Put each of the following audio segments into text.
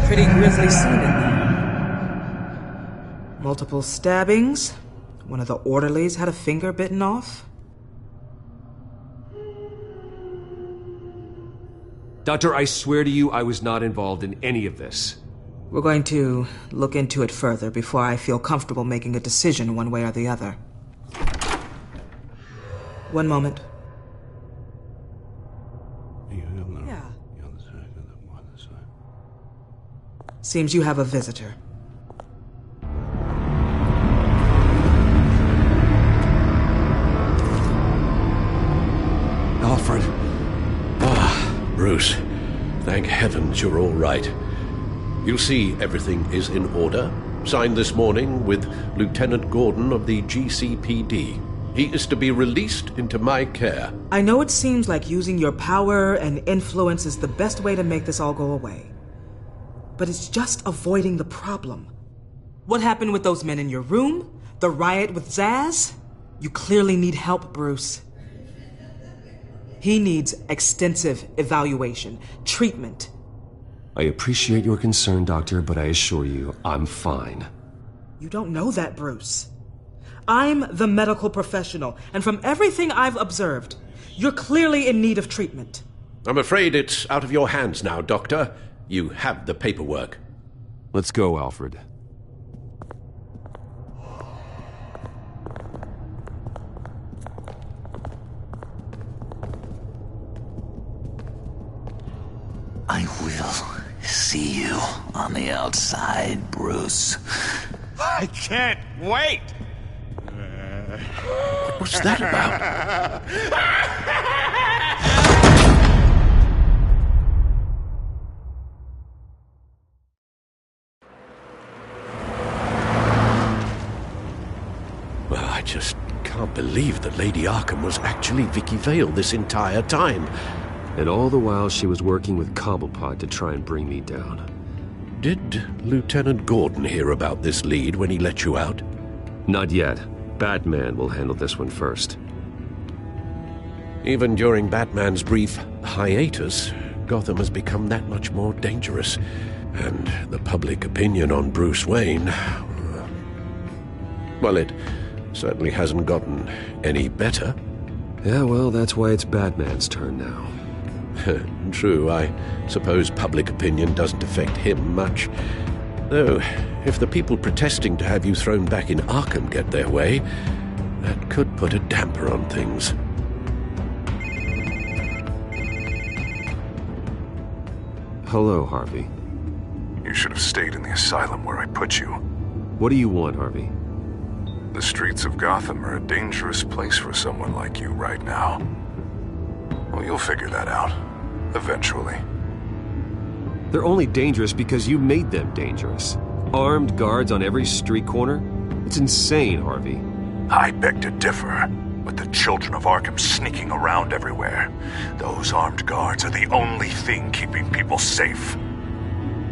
Pretty grisly scene in there. Multiple stabbings. One of the orderlies had a finger bitten off. Doctor, I swear to you I was not involved in any of this. We're going to look into it further before I feel comfortable making a decision one way or the other. One moment. Yeah. Seems you have a visitor. Alfred. Bruce. Thank heavens you're all right. You'll see everything is in order. Signed this morning with Lieutenant Gordon of the GCPD. He is to be released into my care. I know it seems like using your power and influence is the best way to make this all go away. But it's just avoiding the problem. What happened with those men in your room? The riot with Zaz? You clearly need help, Bruce. He needs extensive evaluation, treatment. I appreciate your concern, Doctor, but I assure you, I'm fine. You don't know that, Bruce. I'm the medical professional, and from everything I've observed, you're clearly in need of treatment. I'm afraid it's out of your hands now, Doctor. You have the paperwork. Let's go, Alfred. I will see you on the outside, Bruce. I can't wait! What's that about? Well, I just can't believe that Lady Arkham was actually Vicky Vale this entire time. And all the while she was working with Cobblepot to try and bring me down. Did Lieutenant Gordon hear about this lead when he let you out? Not yet. Batman will handle this one first. Even during Batman's brief hiatus, Gotham has become that much more dangerous. And the public opinion on Bruce Wayne... well, it certainly hasn't gotten any better. Yeah, well, that's why it's Batman's turn now. True, I suppose public opinion doesn't affect him much. Though, if the people protesting to have you thrown back in Arkham get their way, that could put a damper on things. Hello, Harvey. You should have stayed in the asylum where I put you. What do you want, Harvey? The streets of Gotham are a dangerous place for someone like you right now. Well, you'll figure that out. Eventually. They're only dangerous because you made them dangerous. Armed guards on every street corner? It's insane, Harvey. I beg to differ. With the children of Arkham sneaking around everywhere, those armed guards are the only thing keeping people safe.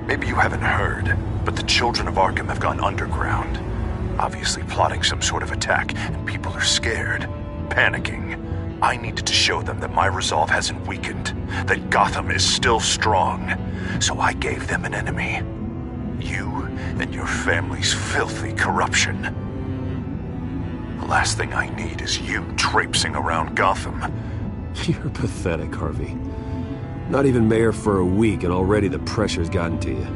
Maybe you haven't heard, but the children of Arkham have gone underground. Obviously plotting some sort of attack, and people are scared, panicking. I needed to show them that my resolve hasn't weakened, that Gotham is still strong. So I gave them an enemy. You and your family's filthy corruption. The last thing I need is you traipsing around Gotham. You're pathetic, Harvey. Not even mayor for a week and already the pressure's gotten to you.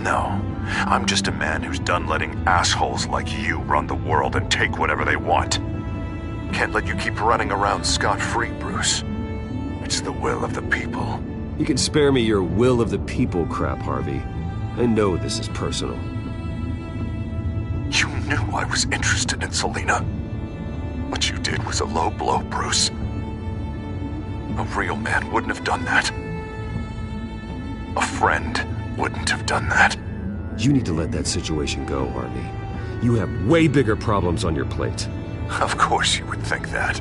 No, I'm just a man who's done letting assholes like you run the world and take whatever they want. Can't let you keep running around scot-free, Bruce. It's the will of the people. You can spare me your will of the people crap, Harvey. I know this is personal. You knew I was interested in Selina. What you did was a low blow, Bruce. A real man wouldn't have done that. A friend wouldn't have done that. You need to let that situation go, Harvey. You have way bigger problems on your plate. Of course you would think that.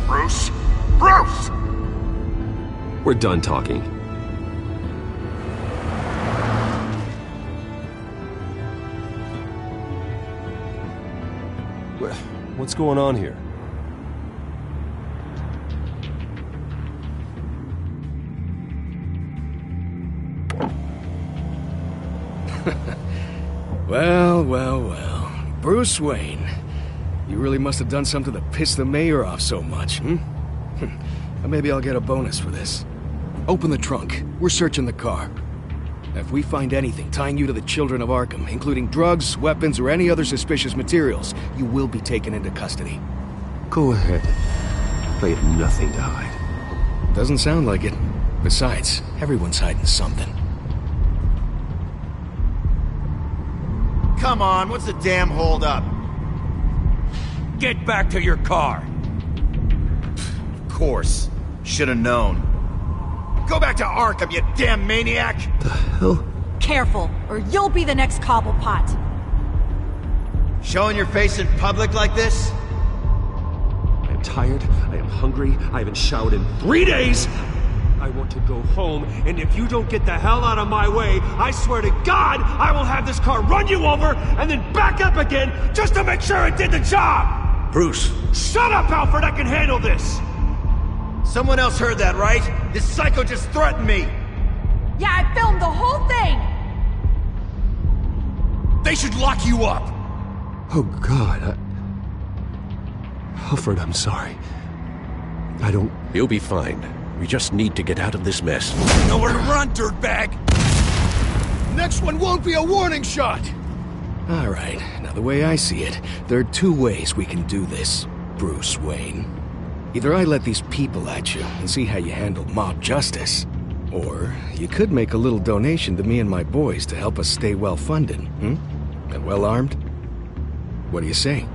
Bruce? Bruce! We're done talking. What's going on here? Well. Bruce Wayne. You really must have done something to piss the mayor off so much, hmm? Maybe I'll get a bonus for this. Open the trunk. We're searching the car. If we find anything tying you to the Children of Arkham, including drugs, weapons, or any other suspicious materials, you will be taken into custody. Go ahead. I have nothing to hide. Doesn't sound like it. Besides, everyone's hiding something. Come on, what's the damn holdup? Get back to your car. Of course. Should've known. Go back to Arkham, you damn maniac! The hell? Careful, or you'll be the next Cobblepot. Showing your face in public like this? I am tired, I am hungry, I haven't showered in 3 days! I want to go home, and if you don't get the hell out of my way, I swear to God, I will have this car run you over, and then back up again, just to make sure it did the job! Bruce! Shut up, Alfred, I can handle this! Someone else heard that, right? This psycho just threatened me! Yeah, I filmed the whole thing! They should lock you up! Oh, God, Alfred, I'm sorry. I don't... You'll be fine. We just need to get out of this mess. Nowhere to run, dirtbag! Next one won't be a warning shot! Alright, now the way I see it, there are 2 ways we can do this, Bruce Wayne. Either I let these people at you and see how you handle mob justice, or you could make a little donation to me and my boys to help us stay well-funded, and well-armed. What do you say?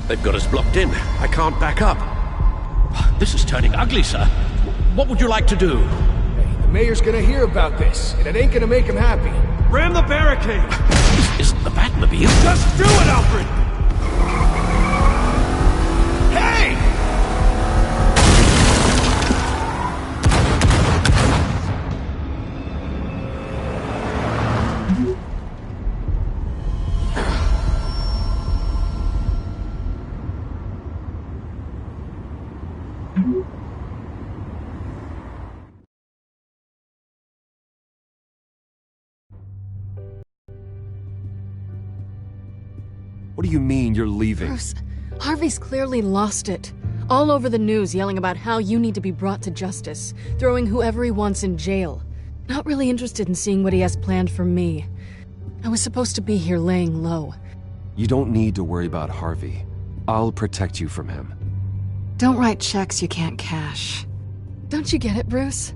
They've got us blocked in. I can't back up. This is turning ugly, sir. What would you like to do? Hey, the mayor's gonna hear about this, and it ain't gonna make him happy. Ram the barricade! This isn't the Batmobile. Just do it, Alfred! Hey! What do you mean you're leaving? Bruce, Harvey's clearly lost it. All over the news yelling about how you need to be brought to justice, throwing whoever he wants in jail. Not really interested in seeing what he has planned for me. I was supposed to be here laying low. You don't need to worry about Harvey. I'll protect you from him. Don't write checks you can't cash. Don't you get it, Bruce?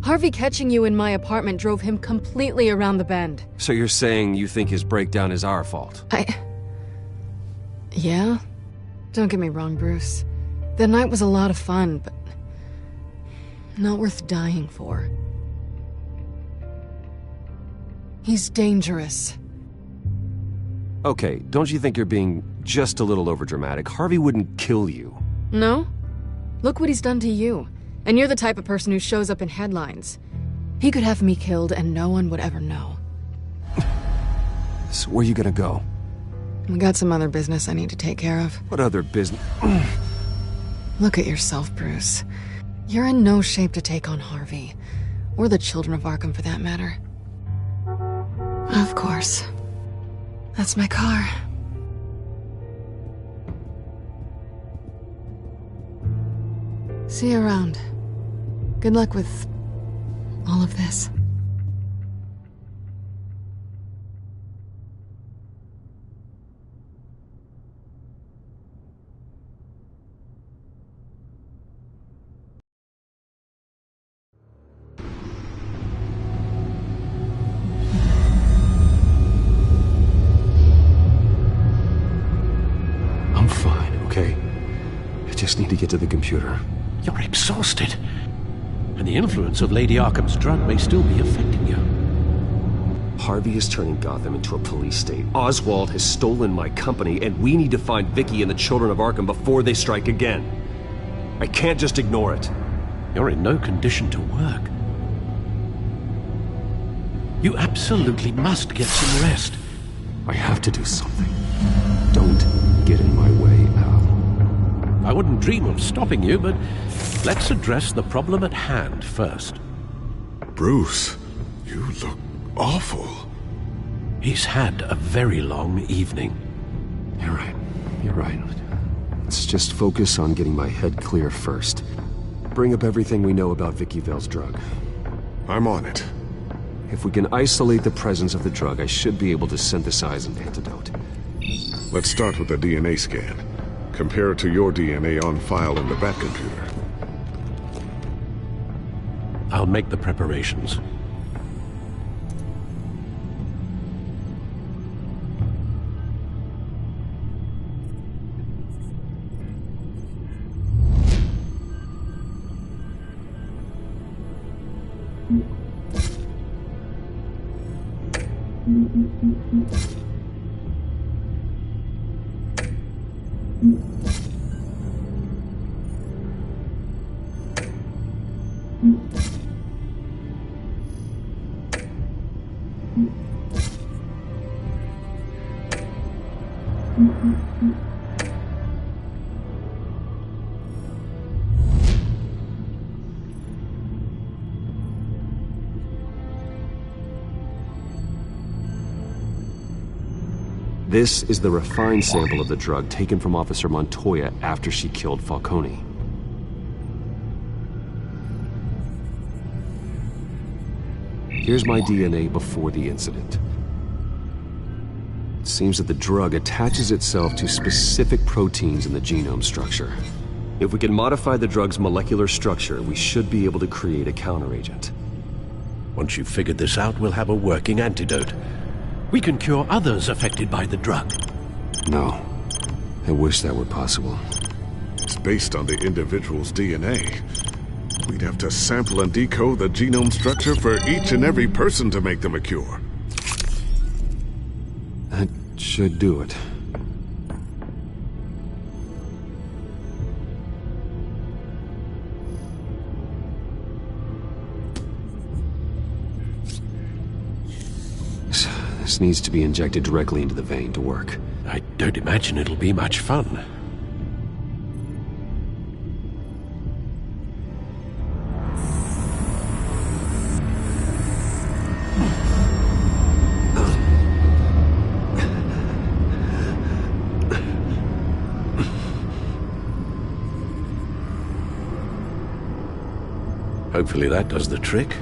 Harvey catching you in my apartment drove him completely around the bend. So you're saying you think his breakdown is our fault? Yeah? Don't get me wrong, Bruce. The night was a lot of fun, but not worth dying for. He's dangerous. Okay, don't you think you're being just a little overdramatic? Harvey wouldn't kill you. No? Look what he's done to you. And you're the type of person who shows up in headlines. He could have me killed and no one would ever know. So where are you gonna go? I got some other business I need to take care of. What other business? Look at yourself, Bruce. You're in no shape to take on Harvey. Or the Children of Arkham, for that matter. Of course. That's my car. See you around. Good luck with all of this. I'm fine, okay? I just need to get to the computer. You're exhausted. And the influence of Lady Arkham's drug may still be affecting you. Harvey is turning Gotham into a police state. Oswald has stolen my company, and we need to find Vicky and the Children of Arkham before they strike again. I can't just ignore it. You're in no condition to work. You absolutely must get some rest. I have to do something. Don't get in my way, Al. I wouldn't dream of stopping you, but let's address the problem at hand first. Bruce, You look awful. He's had a very long evening. You're right. You're right. Let's just focus on getting my head clear first. Bring up everything we know about Vicky Vale's drug. I'm on it. If we can isolate the presence of the drug, I should be able to synthesize an antidote. Let's start with the DNA scan. Compare it to your DNA on file in the Bat computer. I'll make the preparations. This is the refined sample of the drug taken from Officer Montoya after she killed Falcone. Here's my DNA before the incident. It seems that the drug attaches itself to specific proteins in the genome structure. If we can modify the drug's molecular structure, we should be able to create a counteragent. Once you've figured this out, we'll have a working antidote. We can cure others affected by the drug. No. I wish that were possible. It's based on the individual's DNA. We'd have to sample and decode the genome structure for each and every person to make them a cure. That should do it. This needs to be injected directly into the vein to work. I don't imagine it'll be much fun. Hopefully that does the trick.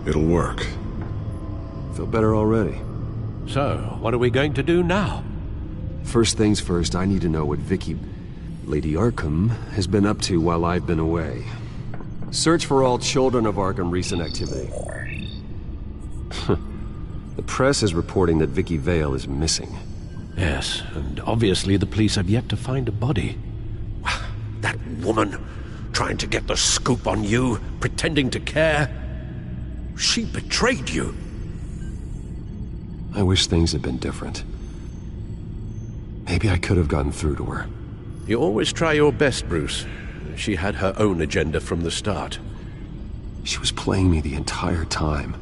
It'll work. Feel better already. So, what are we going to do now? First things first, I need to know what Lady Arkham, has been up to while I've been away. Search for all children of Arkham recent activity. The press is reporting that Vicky Vale is missing. Yes, and obviously the police have yet to find a body. That woman, trying to get the scoop on you, pretending to care. She betrayed you. I wish things had been different. Maybe I could have gotten through to her. You always try your best, Bruce. She had her own agenda from the start. She was playing me the entire time,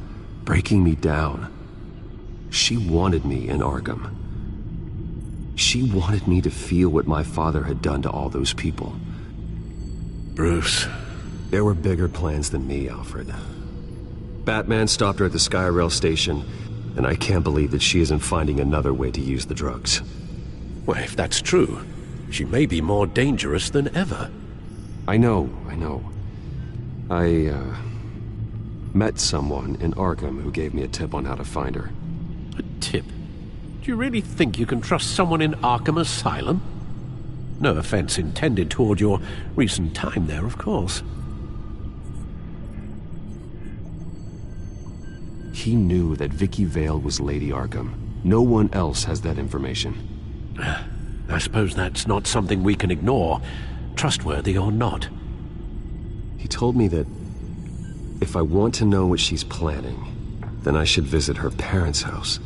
breaking me down. She wanted me in Arkham. She wanted me to feel what my father had done to all those people. Bruce. There were bigger plans than me, Alfred. Batman stopped her at the Skyrail station, and I can't believe that she isn't finding another way to use the drugs. Well, if that's true, she may be more dangerous than ever. I know. I met someone in Arkham who gave me a tip on how to find her. A tip? Do you really think you can trust someone in Arkham Asylum? No offense intended toward your recent time there, of course. He knew that Vicky Vale was Lady Arkham. No one else has that information. I suppose that's not something we can ignore, trustworthy or not. He told me that if I want to know what she's planning, then I should visit her parents' house.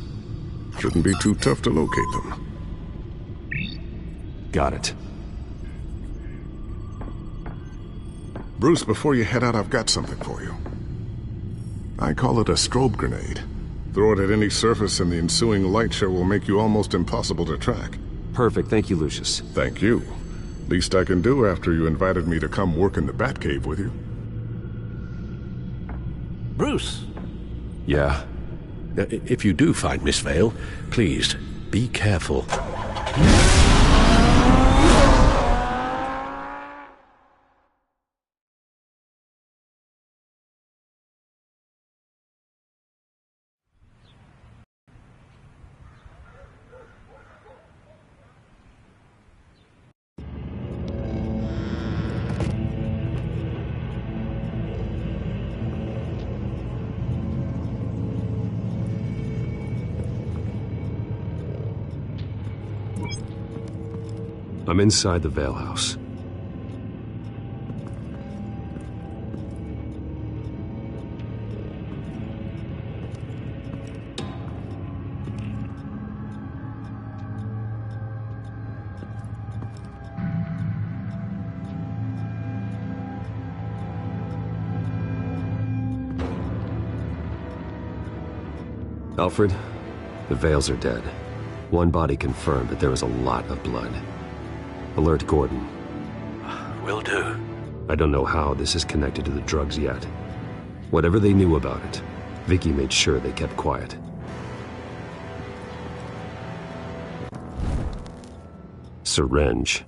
Shouldn't be too tough to locate them. Got it. Bruce, before you head out, I've got something for you. I call it a strobe grenade. Throw it at any surface and the ensuing light show will make you almost impossible to track. Perfect, thank you, Lucius. Thank you. Least I can do after you invited me to come work in the Batcave with you. Bruce, Yeah? If you do find Miss Vale, please, be careful. I'm inside the Vale House. Alfred, the Vales are dead. One body confirmed, but there is a lot of blood. Alert Gordon. Will do. I don't know how this is connected to the drugs yet. Whatever they knew about it, Vicky made sure they kept quiet. Syringe.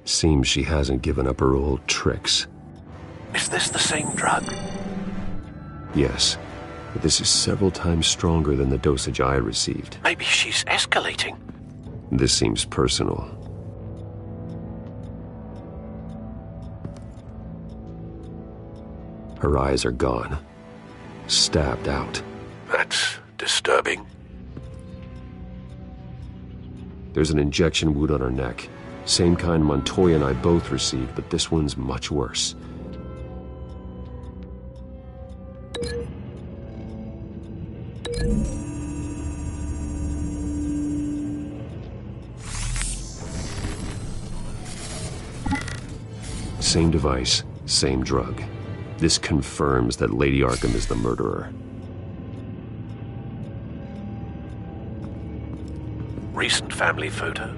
Seems she hasn't given up her old tricks. Is this the same drug? Yes, but this is several times stronger than the dosage I received. Maybe she's escalating. This seems personal. Her eyes are gone. Stabbed out. That's disturbing. There's an injection wound on her neck. Same kind Montoya and I both received, but this one's much worse. Same device, same drug. This confirms that Lady Arkham is the murderer. Recent family photo?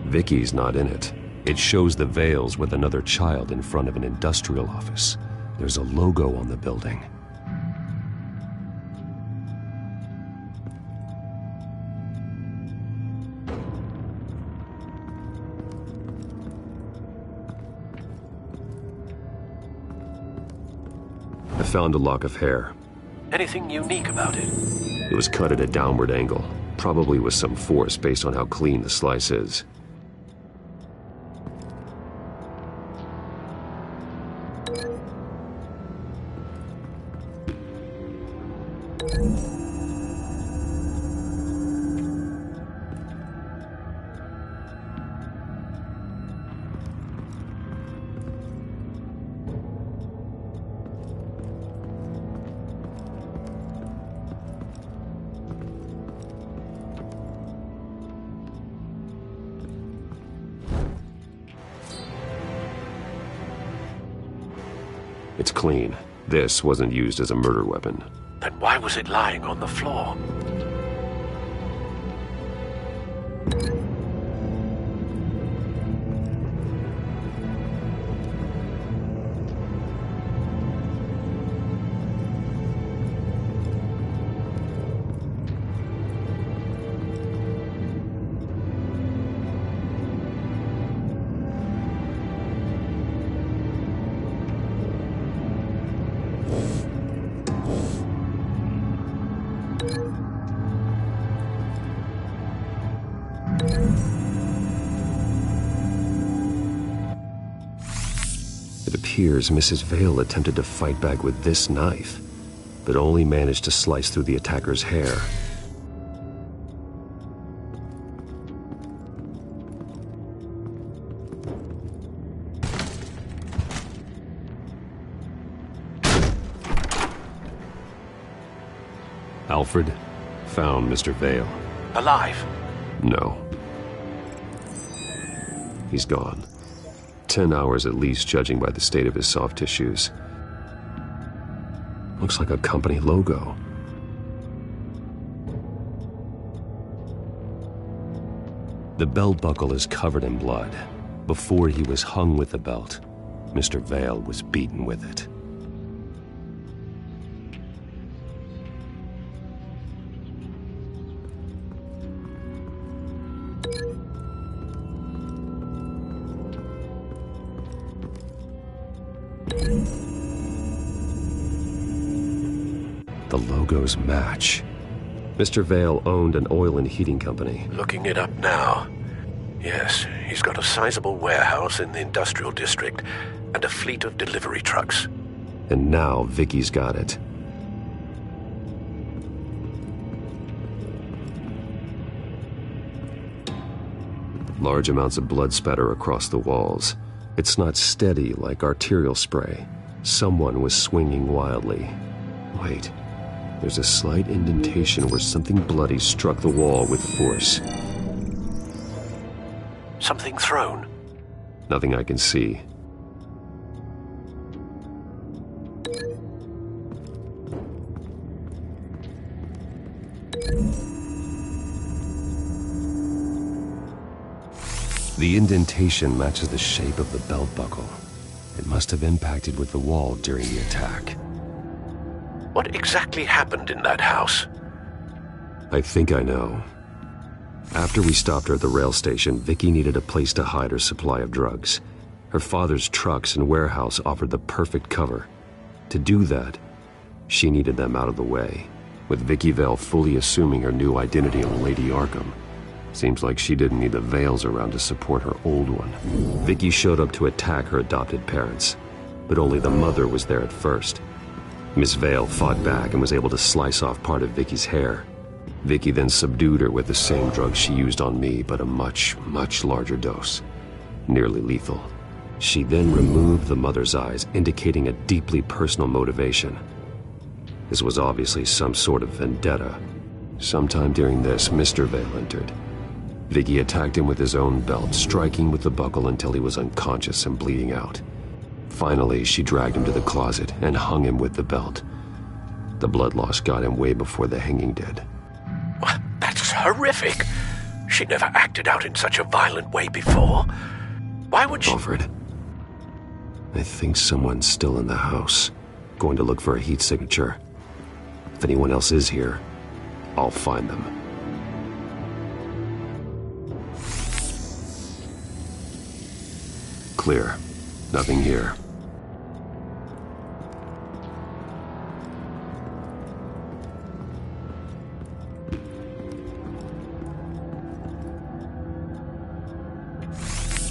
Vicky's not in it. It shows the Vales with another child in front of an industrial office. There's a logo on the building. I found a lock of hair. Anything unique about it? It was cut at a downward angle, probably with some force based on how clean the slice is. It's clean. This wasn't used as a murder weapon. Then why was it lying on the floor? It appears Mrs. Vale attempted to fight back with this knife, but only managed to slice through the attacker's hair. Alfred found Mr. Vale. Alive? No. He's gone. 10 hours at least, judging by the state of his soft tissues. Looks like a company logo. The belt buckle is covered in blood. Before he was hung with the belt, Mr. Vale was beaten with it. The logos match. Mr. Vale owned an oil and heating company. Looking it up now. Yes, he's got a sizable warehouse in the industrial district and a fleet of delivery trucks. And now Vicky's got it. Large amounts of blood spatter across the walls. It's not steady like arterial spray. Someone was swinging wildly. Wait, there's a slight indentation where something bloody struck the wall with force. Something thrown? Nothing I can see. The indentation matches the shape of the belt buckle. It must have impacted with the wall during the attack. What exactly happened in that house? I think I know. After we stopped her at the rail station, Vicky needed a place to hide her supply of drugs. Her father's trucks and warehouse offered the perfect cover. To do that, she needed them out of the way, with Vicky Vale fully assuming her new identity of Lady Arkham. Seems like she didn't need the Vales around to support her old one. Vicky showed up to attack her adopted parents, but only the mother was there at first. Miss Vale fought back and was able to slice off part of Vicky's hair. Vicky then subdued her with the same drug she used on me, but a much, much larger dose. Nearly lethal. She then removed the mother's eyes, indicating a deeply personal motivation. This was obviously some sort of vendetta. Sometime during this, Mr. Vale entered. Vicky attacked him with his own belt, striking with the buckle until he was unconscious and bleeding out. Finally, she dragged him to the closet and hung him with the belt. The blood loss got him way before the hanging did. That's horrific. She never acted out in such a violent way before. Why would she... Alfred, I think someone's still in the house. Going to look for a heat signature. If anyone else is here, I'll find them. Clear. Nothing here.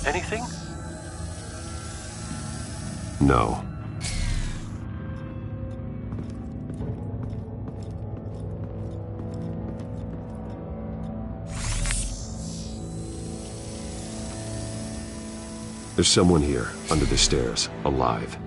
Anything? No. There's someone here, under the stairs, alive.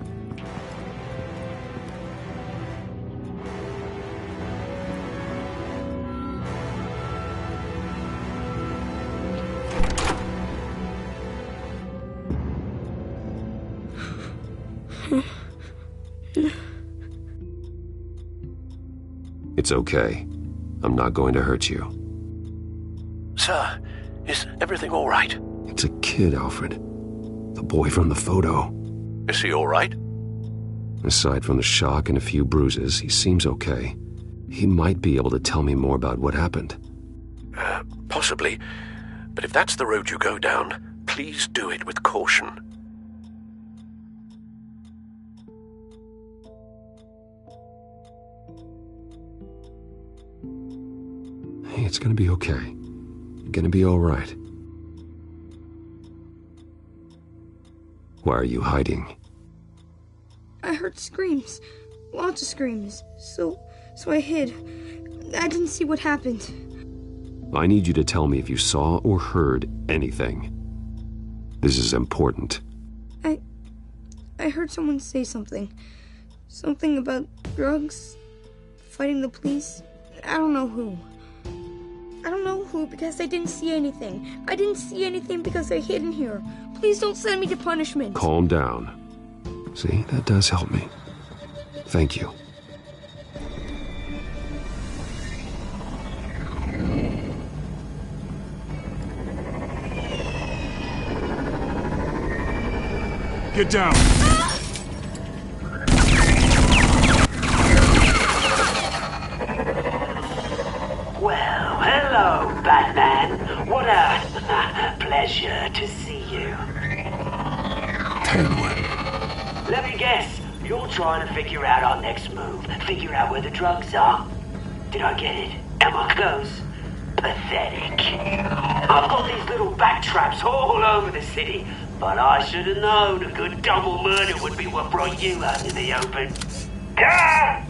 It's okay. I'm not going to hurt you. Sir, is everything all right? It's a kid, Alfred. The boy from the photo. Is he all right? Aside from the shock and a few bruises, he seems okay. He might be able to tell me more about what happened. Possibly. But if that's the road you go down, please do it with caution. Hey, it's gonna be okay. You're gonna be all right. Why are you hiding? I heard screams. Lots of screams. So I hid. I didn't see what happened. I need you to tell me if you saw or heard anything. This is important. I heard someone say something. Something about drugs, fighting the police. I don't know who. I don't know who because I didn't see anything. I didn't see anything because I hid in here. Please don't send me to punishment. Calm down. See, that does help me. Thank you. Get down! Well, hello, Batman. What a pleasure to see you. Penguin. Let me guess. You're trying to figure out our next move. Figure out where the drugs are. Did I get it? Am I close? Pathetic. I've got these little bat traps all over the city, but I should have known a good double murder would be what brought you out in the open. Ah!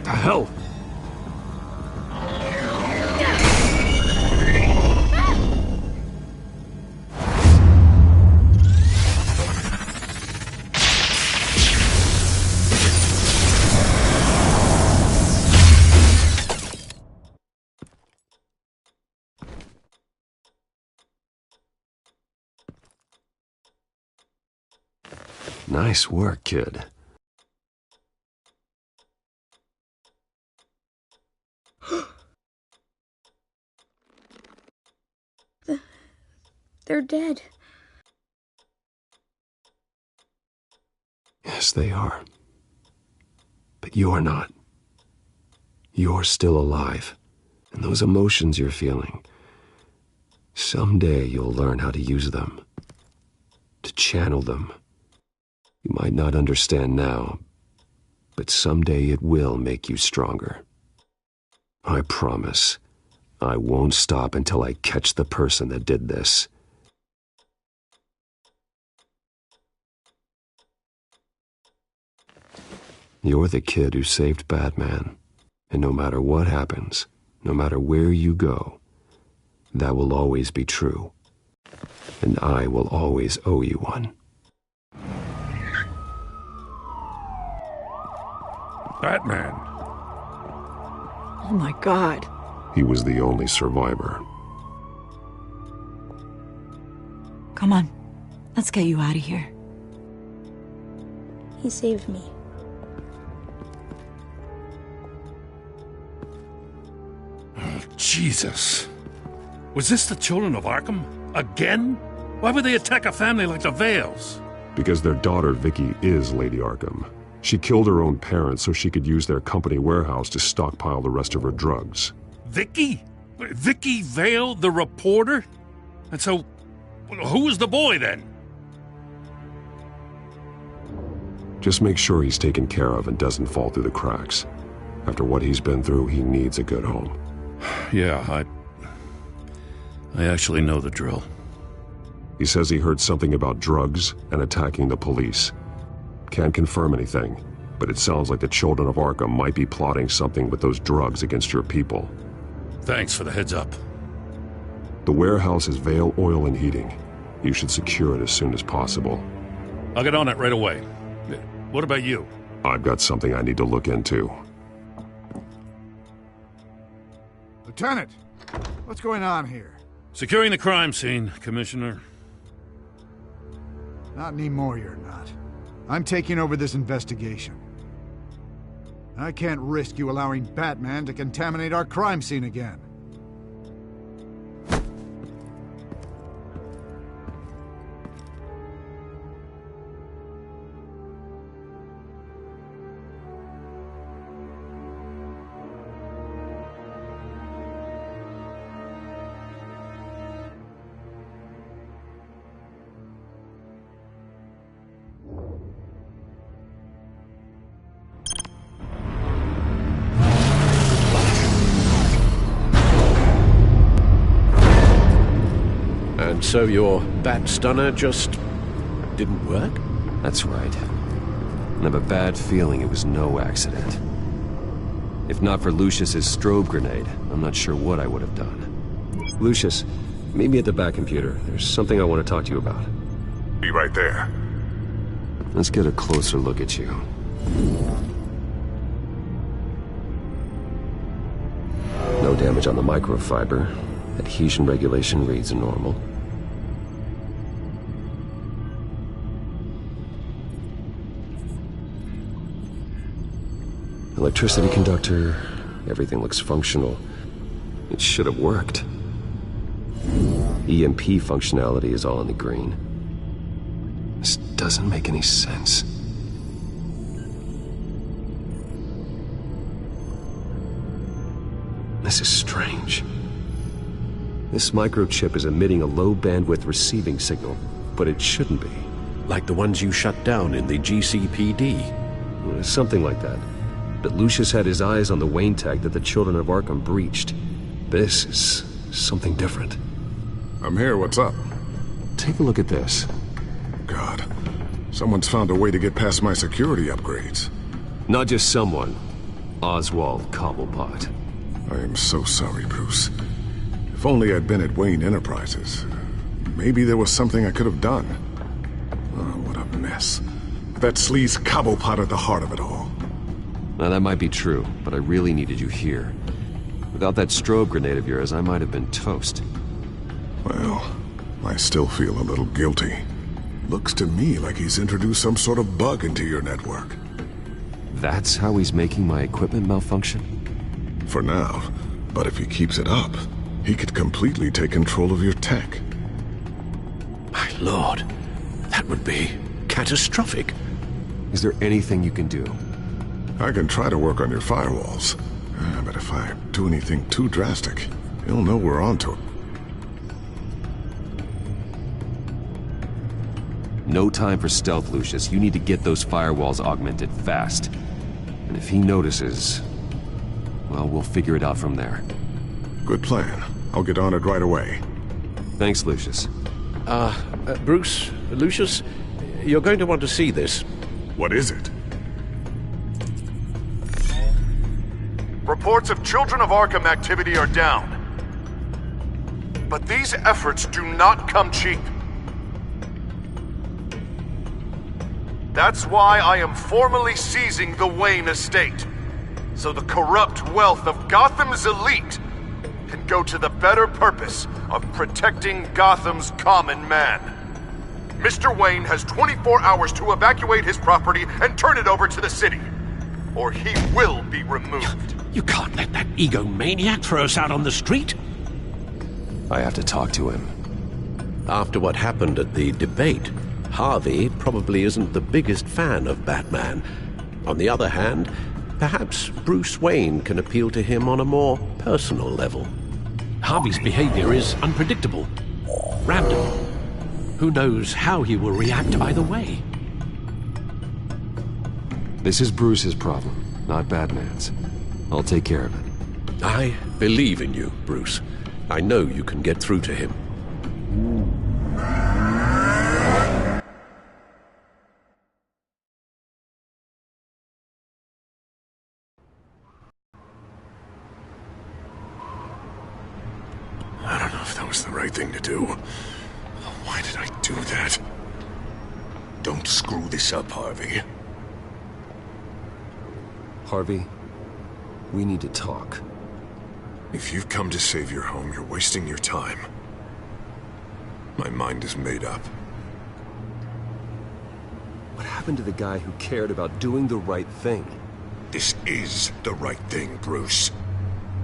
The hell? Nice work, kid. They're dead. Yes, they are. But you're not. You're still alive. And those emotions you're feeling, someday you'll learn how to use them. To channel them. You might not understand now, but someday it will make you stronger. I promise, I won't stop until I catch the person that did this. You're the kid who saved Batman, and no matter what happens, no matter where you go, that will always be true, and I will always owe you one. Batman. Oh my God. He was the only survivor. Come on, let's get you out of here. He saved me. Oh, Jesus. Was this the children of Arkham? Again? Why would they attack a family like the Vales? Because their daughter, Vicky, is Lady Arkham. She killed her own parents so she could use their company warehouse to stockpile the rest of her drugs. Vicky? Vicky Vale, the reporter? And so, who was the boy then? Just make sure he's taken care of and doesn't fall through the cracks. After what he's been through, he needs a good home. Yeah, I actually know the drill. He says he heard something about drugs and attacking the police. Can't confirm anything, but it sounds like the children of Arkham might be plotting something with those drugs against your people. Thanks for the heads up. The warehouse is Vale Oil and Heating. You should secure it as soon as possible. I'll get on it right away. What about you? I've got something I need to look into. Lieutenant, what's going on here? Securing the crime scene, Commissioner. Not anymore, you're not. I'm taking over this investigation. I can't risk you allowing Batman to contaminate our crime scene again. And so your bat stunner just didn't work? That's right. I have a bad feeling it was no accident. If not for Lucius's strobe grenade, I'm not sure what I would have done. Lucius, meet me at the back computer. There's something I want to talk to you about. Be right there. Let's get a closer look at you. No damage on the microfiber. Adhesion regulation reads normal. Electricity conductor, everything looks functional. It should have worked. EMP functionality is all in the green. This doesn't make any sense. This is strange. This microchip is emitting a low-bandwidth receiving signal, but it shouldn't be. Like the ones you shut down in the GCPD. Something like that. But Lucius had his eyes on the Wayne tag that the Children of Arkham breached. This is something different. I'm here, what's up? Take a look at this. God, someone's found a way to get past my security upgrades. Not just someone. Oswald Cobblepot. I am so sorry, Bruce. If only I'd been at Wayne Enterprises. Maybe there was something I could have done. Oh, what a mess. That sleaze Cobblepot at the heart of it all. Now that might be true, but I really needed you here. Without that strobe grenade of yours, I might have been toast. Well, I still feel a little guilty. Looks to me like he's introduced some sort of bug into your network. That's how he's making my equipment malfunction? For now, but if he keeps it up, he could completely take control of your tech. My lord, that would be catastrophic. Is there anything you can do? I can try to work on your firewalls. But if I do anything too drastic, he'll know we're onto it. No time for stealth, Lucius. You need to get those firewalls augmented fast. And if he notices, well, we'll figure it out from there. Good plan. I'll get on it right away. Thanks, Lucius. Bruce, Lucius, you're going to want to see this. What is it? Reports of Children of Arkham activity are down. But these efforts do not come cheap. That's why I am formally seizing the Wayne estate, so the corrupt wealth of Gotham's elite can go to the better purpose of protecting Gotham's common man. Mr. Wayne has 24 hours to evacuate his property and turn it over to the city, or he will be removed. You can't let that egomaniac throw us out on the street. I have to talk to him. After what happened at the debate, Harvey probably isn't the biggest fan of Batman. On the other hand, perhaps Bruce Wayne can appeal to him on a more personal level. Harvey's behavior is unpredictable, random. Who knows how he will react either way? This is Bruce's problem, not Batman's. I'll take care of it. I believe in you, Bruce. I know you can get through to him. I don't know if that was the right thing to do. Why did I do that? Don't screw this up, Harvey. Harvey, we need to talk. If you've come to save your home, you're wasting your time. My mind is made up. What happened to the guy who cared about doing the right thing? This is the right thing, Bruce.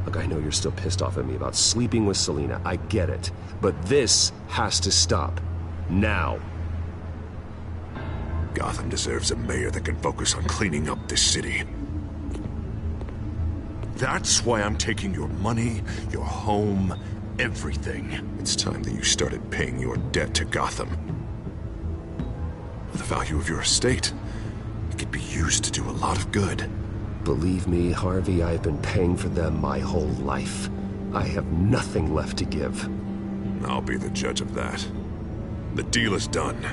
Look, I know you're still pissed off at me about sleeping with Selina. I get it. But this has to stop. Now. Gotham deserves a mayor that can focus on cleaning up this city. That's why I'm taking your money, your home, everything. It's time that you started paying your debt to Gotham. For the value of your estate, it could be used to do a lot of good. Believe me, Harvey, I've been paying for them my whole life. I have nothing left to give. I'll be the judge of that. The deal is done.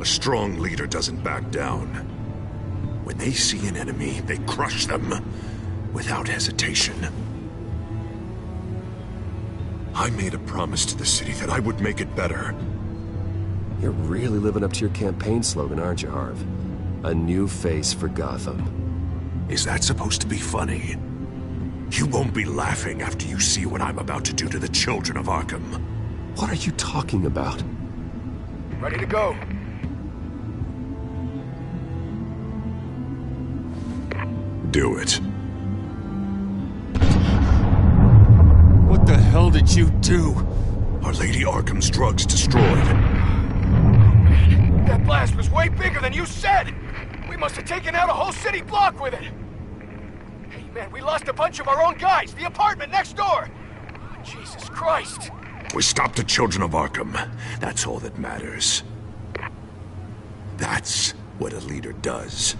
A strong leader doesn't back down. When they see an enemy, they crush them. Without hesitation. I made a promise to the city that I would make it better. You're really living up to your campaign slogan, aren't you, Harv? A new face for Gotham. Is that supposed to be funny? You won't be laughing after you see what I'm about to do to the children of Arkham. What are you talking about? Ready to go. Do it. What the hell did you do? Are Lady Arkham's drugs destroyed? That blast was way bigger than you said! We must have taken out a whole city block with it! Hey man, we lost a bunch of our own guys! The apartment next door! Jesus Christ! We stopped the children of Arkham. That's all that matters. That's what a leader does.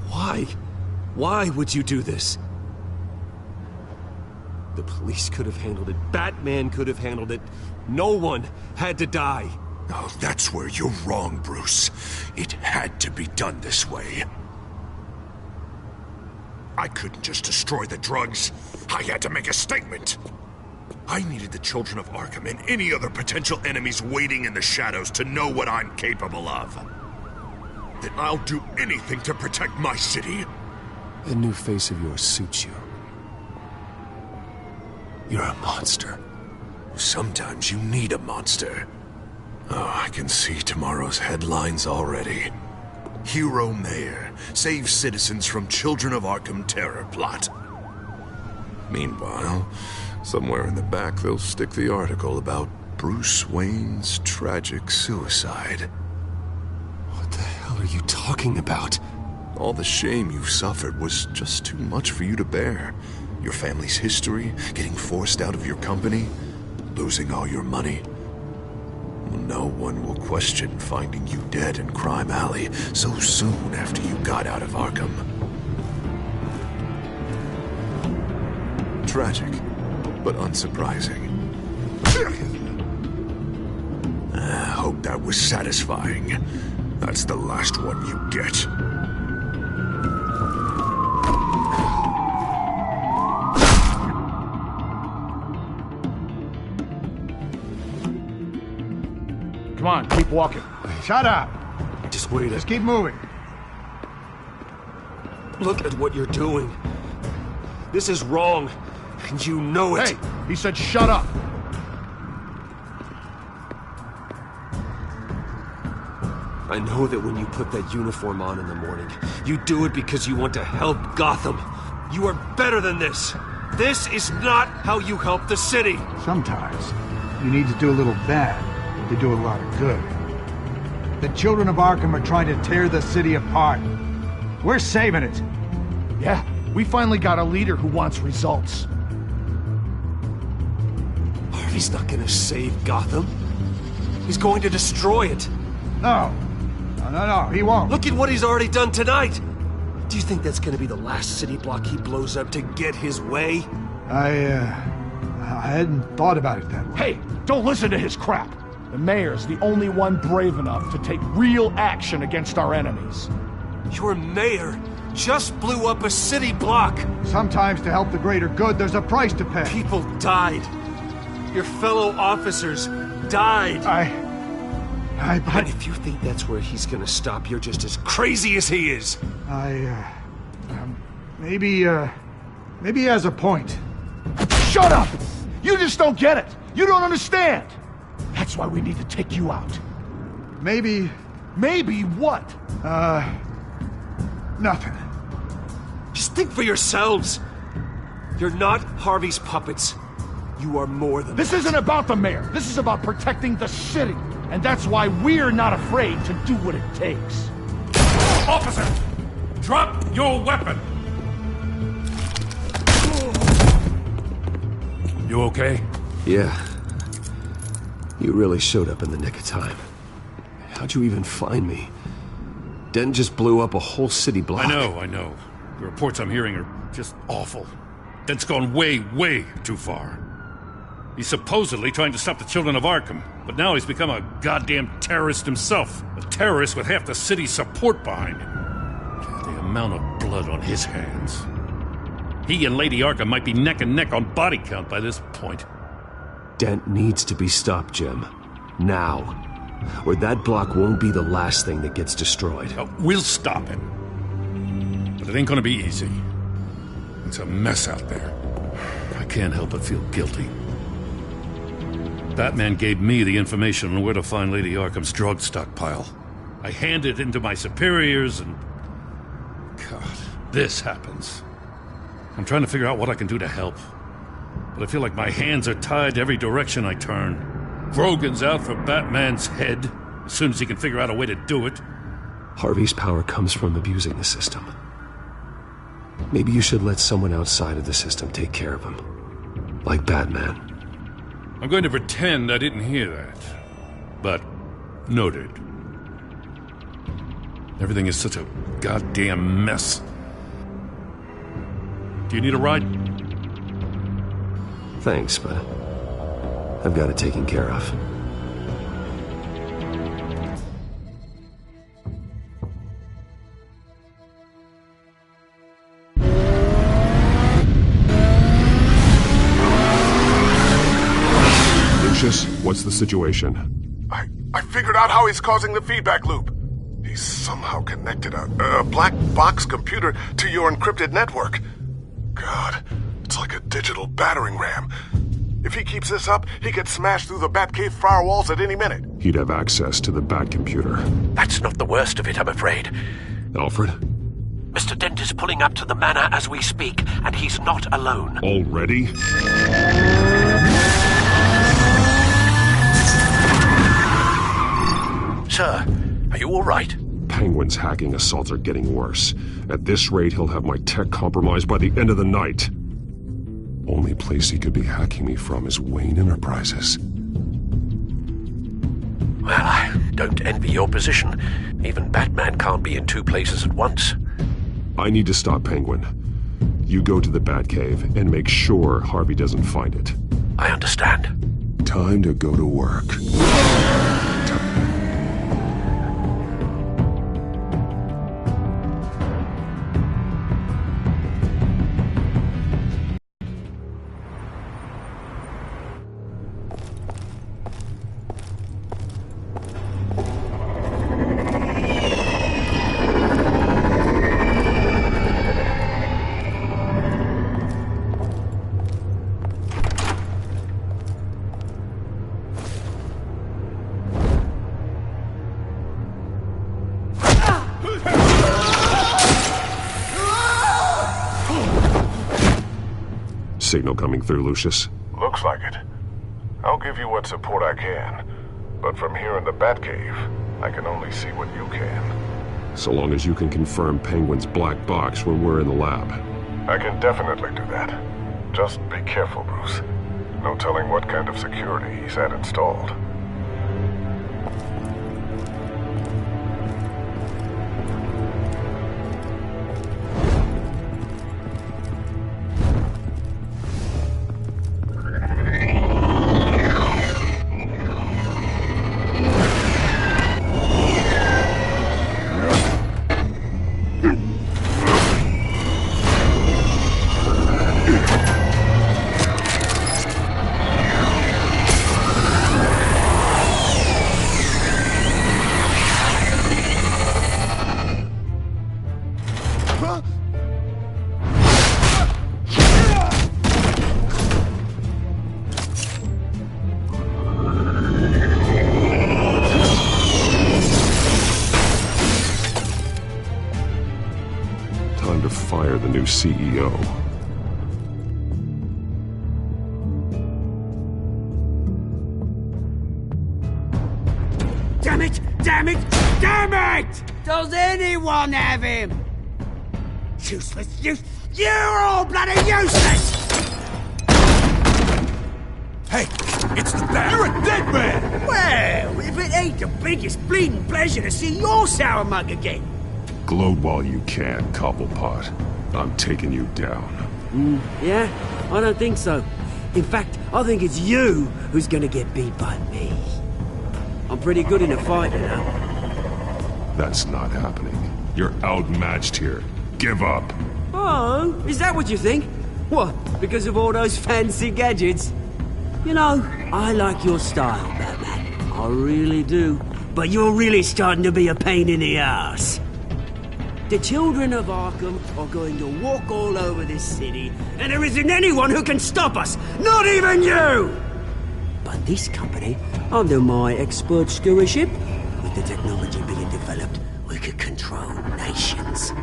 Why? Why would you do this? The police could have handled it. Batman could have handled it. No one had to die. Oh, that's where you're wrong, Bruce. It had to be done this way. I couldn't just destroy the drugs. I had to make a statement. I needed the children of Arkham and any other potential enemies waiting in the shadows to know what I'm capable of. Then I'll do anything to protect my city. The new face of yours suits you. You're a monster. Sometimes you need a monster. Oh, I can see tomorrow's headlines already. Hero Mayor saves citizens from Children of Arkham terror plot. Meanwhile, somewhere in the back they'll stick the article about Bruce Wayne's tragic suicide. What the hell are you talking about? All the shame you've suffered was just too much for you to bear. Your family's history, getting forced out of your company, losing all your money. No one will question finding you dead in Crime Alley so soon after you got out of Arkham. Tragic, but unsurprising. I hope that was satisfying. That's the last one you get. Come on, keep walking. Shut up! Just wait. Just keep moving. Look at what you're doing. This is wrong, and you know it. Hey, he said shut up. I know that when you put that uniform on in the morning, you do it because you want to help Gotham. You are better than this. This is not how you help the city. Sometimes you need to do a little bad to do a lot of good. The children of Arkham are trying to tear the city apart. We're saving it. Yeah, we finally got a leader who wants results. Harvey's not gonna save Gotham. He's going to destroy it. No, he won't. Look at what he's already done tonight. Do you think that's gonna be the last city block he blows up to get his way? I hadn't thought about it that way. Hey, don't listen to his crap. The mayor's the only one brave enough to take real action against our enemies. Your mayor just blew up a city block. Sometimes to help the greater good, there's a price to pay. People died. Your fellow officers died. But if you think that's where he's gonna stop, you're just as crazy as he is. Maybe he has a point. Shut up! You just don't get it. You don't understand. That's why we need to take you out. Maybe... Maybe what? Nothing. Just think for yourselves. You're not Harvey's puppets. You are more than This isn't about the mayor. This is about protecting the city. And that's why we're not afraid to do what it takes. Officer! Drop your weapon! You okay? Yeah. You really showed up in the nick of time. How'd you even find me? Den just blew up a whole city block. I know. The reports I'm hearing are just awful. Den's gone way, way too far. He's supposedly trying to stop the children of Arkham, but now he's become a goddamn terrorist himself. A terrorist with half the city's support behind him. The amount of blood on his hands. He and Lady Arkham might be neck and neck on body count by this point. Dent needs to be stopped, Jim. Now. Or that block won't be the last thing that gets destroyed. We'll stop him. But it ain't gonna be easy. It's a mess out there. I can't help but feel guilty. Batman gave me the information on where to find Lady Arkham's drug stockpile. I handed it into my superiors and... God, this happens. I'm trying to figure out what I can do to help. but I feel like my hands are tied every direction I turn. Grogan's out for Batman's head, as soon as he can figure out a way to do it. Harvey's power comes from abusing the system. Maybe you should let someone outside of the system take care of him. Like Batman. I'm going to pretend I didn't hear that. But, noted. Everything is such a goddamn mess. Do you need a ride? Thanks, but I've got it taken care of. Lucius, what's the situation? I figured out how he's causing the feedback loop. He's somehow connected a black box computer to your encrypted network. God, it's like a digital battering ram. If he keeps this up, he could smash through the Batcave firewalls at any minute. He'd have access to the Bat computer. That's not the worst of it, I'm afraid. Alfred? Mr. Dent is pulling up to the manor as we speak, and he's not alone. Already? Sir, are you all right? Penguin's hacking assaults are getting worse. At this rate, he'll have my tech compromised by the end of the night. Only place he could be hacking me from is Wayne Enterprises. Well, I don't envy your position. Even Batman can't be in two places at once. I need to stop Penguin. You go to the Batcave and make sure Harvey doesn't find it. I understand. Time to go to work. Signal coming through, Lucius. Looks like it. I'll give you what support I can. But from here in the Batcave, I can only see what you can. So long as you can confirm Penguin's black box when we're in the lab. I can definitely do that. Just be careful, Bruce. No telling what kind of security he's had installed. Time to fire the new CEO. Damn it! Damn it! Damn it! Does anyone have him? Useless! You're all bloody useless! Hey, it's the Bat. You're a dead man! Well, if it ain't the biggest bleeding pleasure to see your sour mug again. Gloat while you can, Cobblepot. I'm taking you down. Yeah? I don't think so. In fact, I think it's you who's gonna get beat by me. I'm pretty good in a fight, you know. That's not happening. You're outmatched here. Give up. Oh, is that what you think? What, because of all those fancy gadgets? You know, I like your style, Batman. I really do. But you're really starting to be a pain in the ass. The children of Arkham are going to walk all over this city, and there isn't anyone who can stop us, not even you! But this company, under my expert stewardship, with the technology being developed, we could control nations.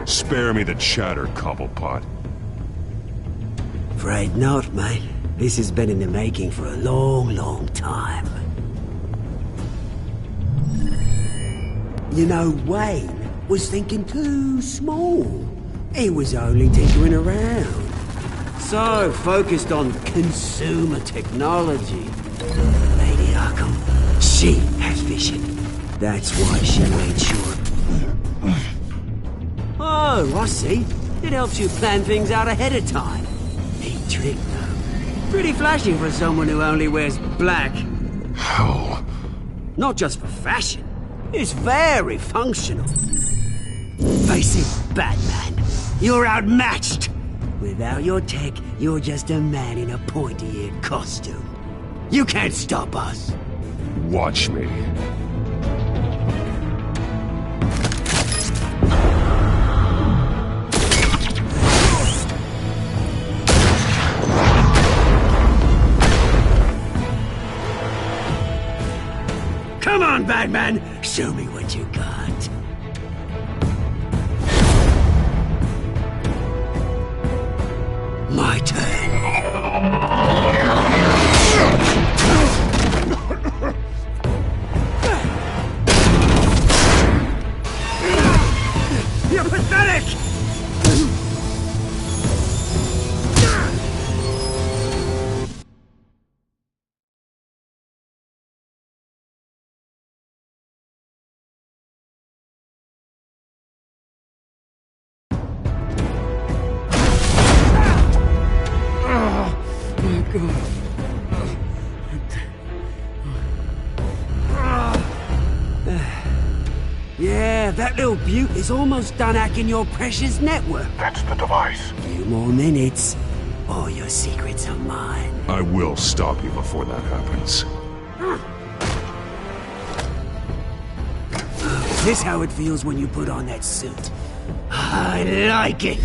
Spare me the chatter, Cobblepot. Afraid not, mate. This has been in the making for a long, long time. You know, Wayne was thinking too small. He was only tinkering around. So focused on consumer technology. Lady Arkham, she has vision. That's why she made sure. Oh, I see. It helps you plan things out ahead of time. Neat trick, though. Pretty flashy for someone who only wears black. How? Not just for fashion. It's very functional. Face it, Batman. You're outmatched. Without your tech, you're just a man in a pointy-eared costume. You can't stop us. Watch me. Come on, Batman! Show me what you got. My turn. You're pathetic! Yeah, that little beaut is almost done hacking your precious network. That's the device. Few more minutes. All your secrets are mine. I will stop you before that happens. Is this how it feels when you put on that suit? I like it.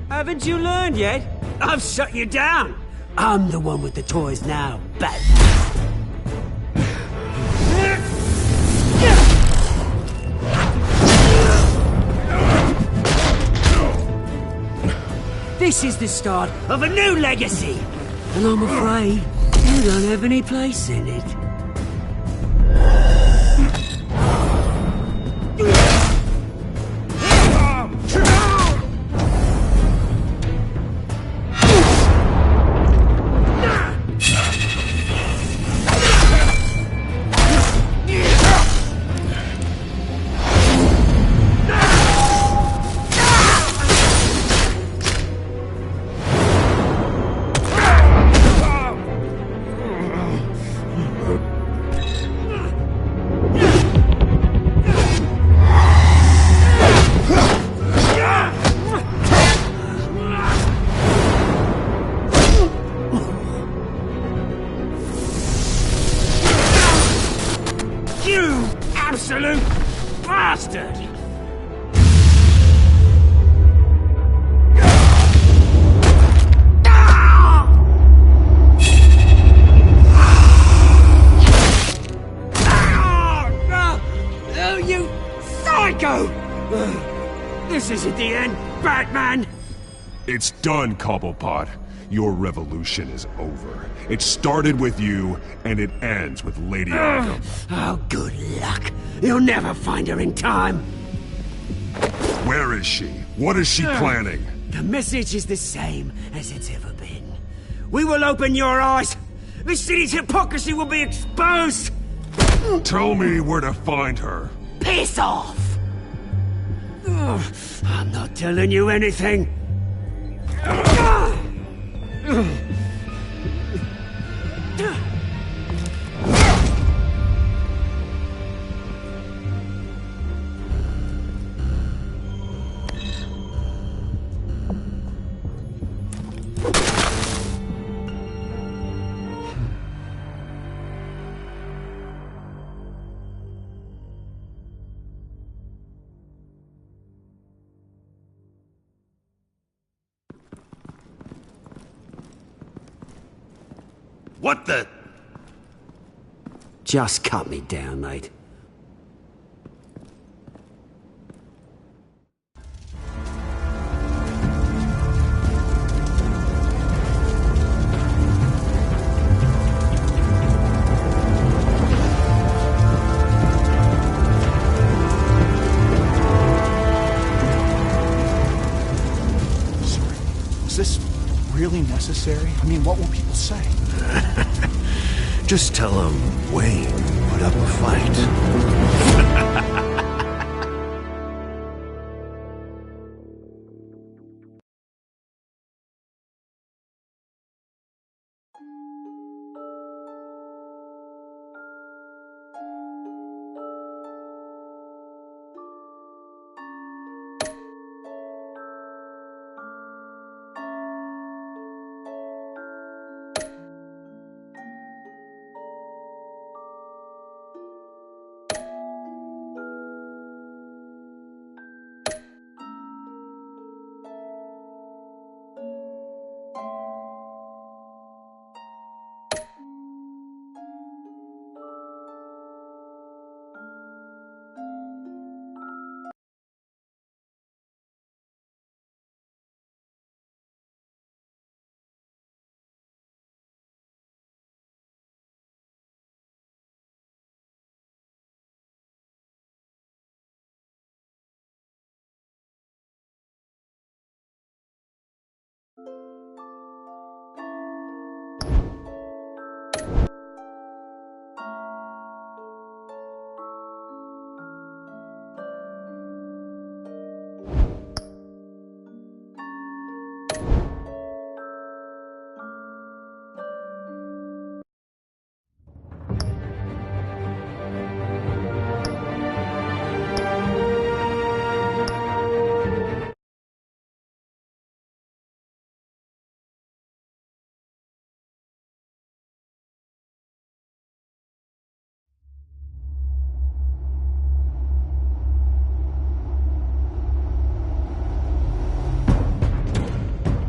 Haven't you learned yet? I've shut you down. I'm the one with the toys now, Batman. This is the start of a new legacy. And I'm afraid you don't have any place in it. You absolute bastard! Oh, you psycho! This isn't the end, Batman! It's done, Cobblepot. Your revolution is over. It started with you, and it ends with Lady Arkham. Oh, good luck. You'll never find her in time. Where is she? What is she planning? The message is the same as it's ever been. We will open your eyes. This city's hypocrisy will be exposed. Tell me where to find her. Piss off! I'm not telling you anything. What the... Just cut me down, mate. Is this really necessary? I mean, what will people say? Just tell them Wayne put up a fight.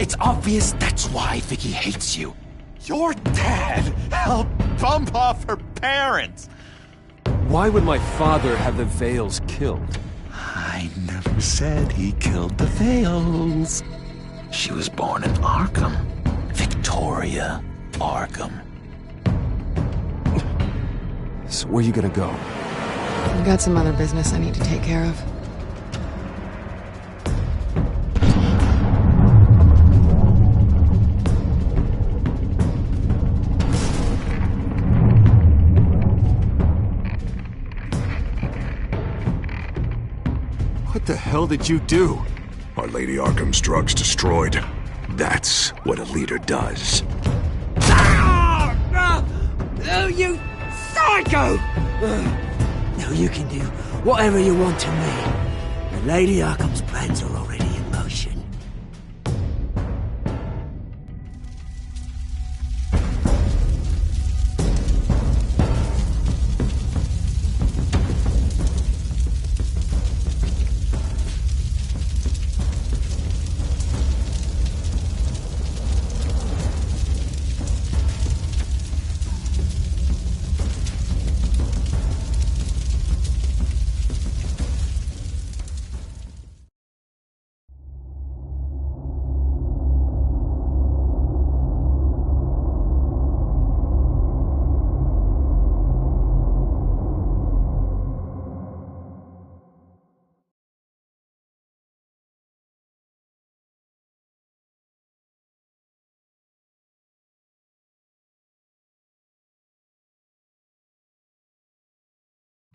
It's obvious that's why Vicky hates you. Your dad helped bump off her parents. Why would my father have the Vales killed? I never said he killed the Vales. She was born in Arkham. Victoria Arkham. So where you gonna go? I've got some other business I need to take care of. What the hell did you do? Are Lady Arkham's drugs destroyed? That's what a leader does. Oh, you psycho! Now you can do whatever you want to me. But Lady Arkham's plans are already in motion.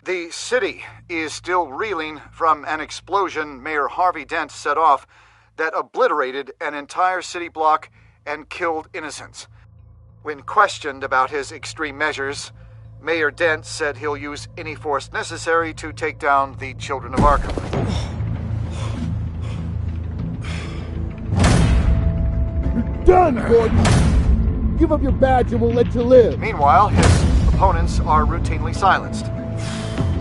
The city is still reeling from an explosion Mayor Harvey Dent set off that obliterated an entire city block and killed innocents. When questioned about his extreme measures, Mayor Dent said he'll use any force necessary to take down the Children of Arkham. You're done, Gordon! Give up your badge and we'll let you live. Meanwhile, his opponents are routinely silenced.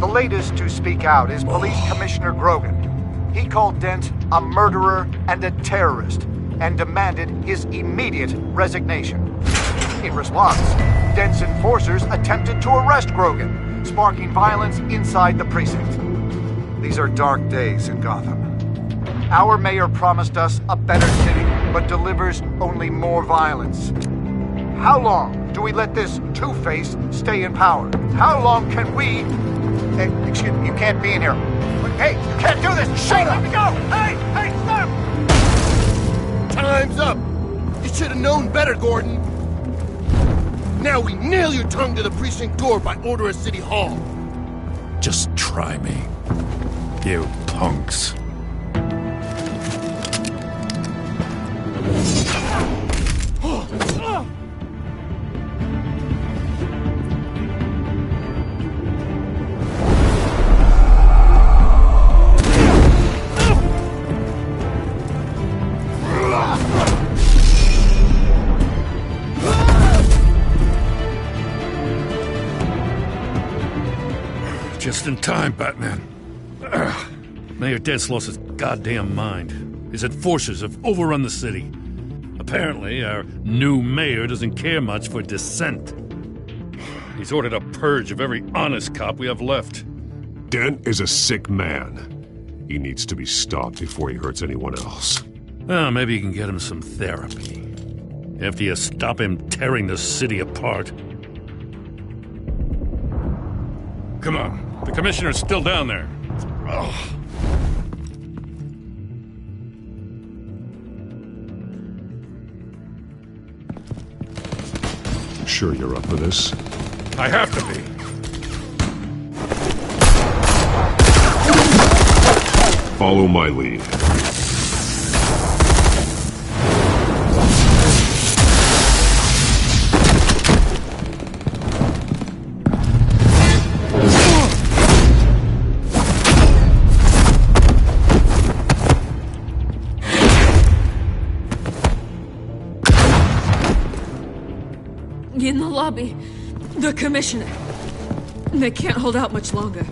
The latest to speak out is Police Commissioner Grogan. He called Dent a murderer and a terrorist and demanded his immediate resignation. In response, Dent's enforcers attempted to arrest Grogan, sparking violence inside the precinct. These are dark days in Gotham. Our mayor promised us a better city, but delivers only more violence. How long do we let this Two-Face stay in power? How long can we... Hey, excuse me, you can't be in here. Hey, you can't do this! Shut up! Let me go! Hey, stop! Time's up! You should have known better, Gordon. Now we nail your tongue to the precinct door by order of City Hall. Just try me, you punks. Just in time, Batman. Mayor Dent's lost his goddamn mind. His enforcers have overrun the city. Apparently, our new mayor doesn't care much for dissent. He's ordered a purge of every honest cop we have left. Dent is a sick man. He needs to be stopped before he hurts anyone else. Well, maybe you can get him some therapy. After you stop him tearing the city apart. Come on. The commissioner's still down there. Ugh. Sure you're up for this? I have to be. Follow my lead. In the lobby, the commissioner. They can't hold out much longer.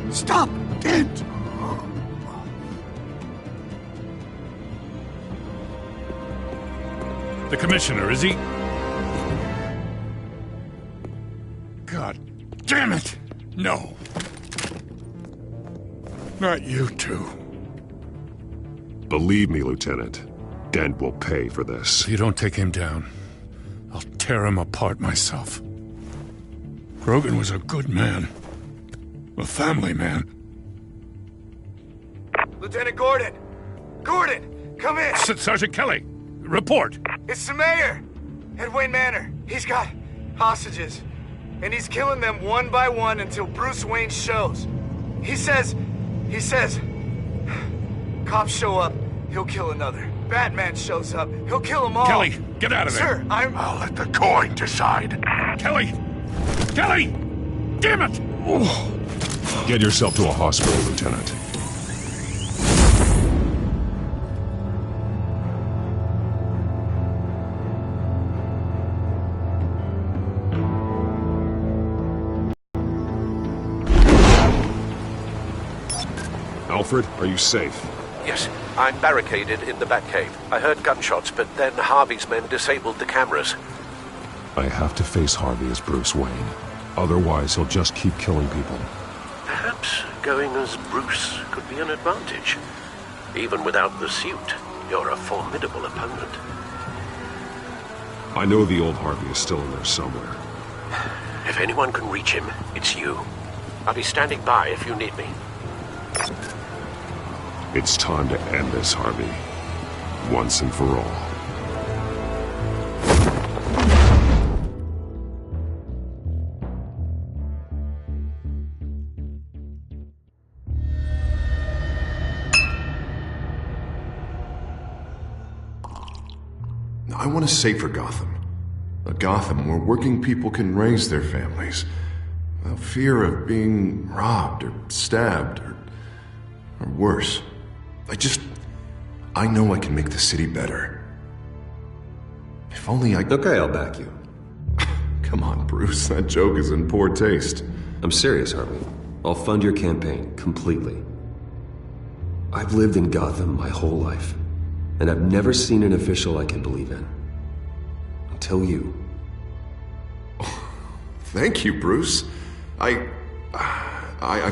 Stop, Dent! The commissioner, is he? God damn it! No. Not you two. Believe me, Lieutenant. Dent will pay for this. If you don't take him down, I'll tear him apart myself. Grogan was a good man. A family man. Lieutenant Gordon! Gordon! Come in! Sergeant Kelly! Report! It's the mayor! At Wayne Manor. He's got hostages. And he's killing them one by one until Bruce Wayne shows. He says... Cops show up, he'll kill another. Batman shows up, he'll kill them all. Kelly, get out of there! Sir, I'll let the coin decide. Kelly! Kelly! Damn it! Get yourself to a hospital, Lieutenant. Alfred, are you safe? Yes, I'm barricaded in the Batcave. I heard gunshots, but then Harvey's men disabled the cameras. I have to face Harvey as Bruce Wayne. Otherwise, he'll just keep killing people. Perhaps going as Bruce could be an advantage. Even without the suit, you're a formidable opponent. I know the old Harvey is still in there somewhere. If anyone can reach him, it's you. I'll be standing by if you need me. It's time to end this, Harvey. Once and for all. I want a safer Gotham. A Gotham where working people can raise their families without fear of being robbed or stabbed or worse. I know I can make the city better. If only I... Okay, I'll back you. Come on, Bruce, that joke is in poor taste. I'm serious, Harvey. I'll fund your campaign completely. I've lived in Gotham my whole life, and I've never seen an official I can believe in. Until you. Thank you, Bruce. I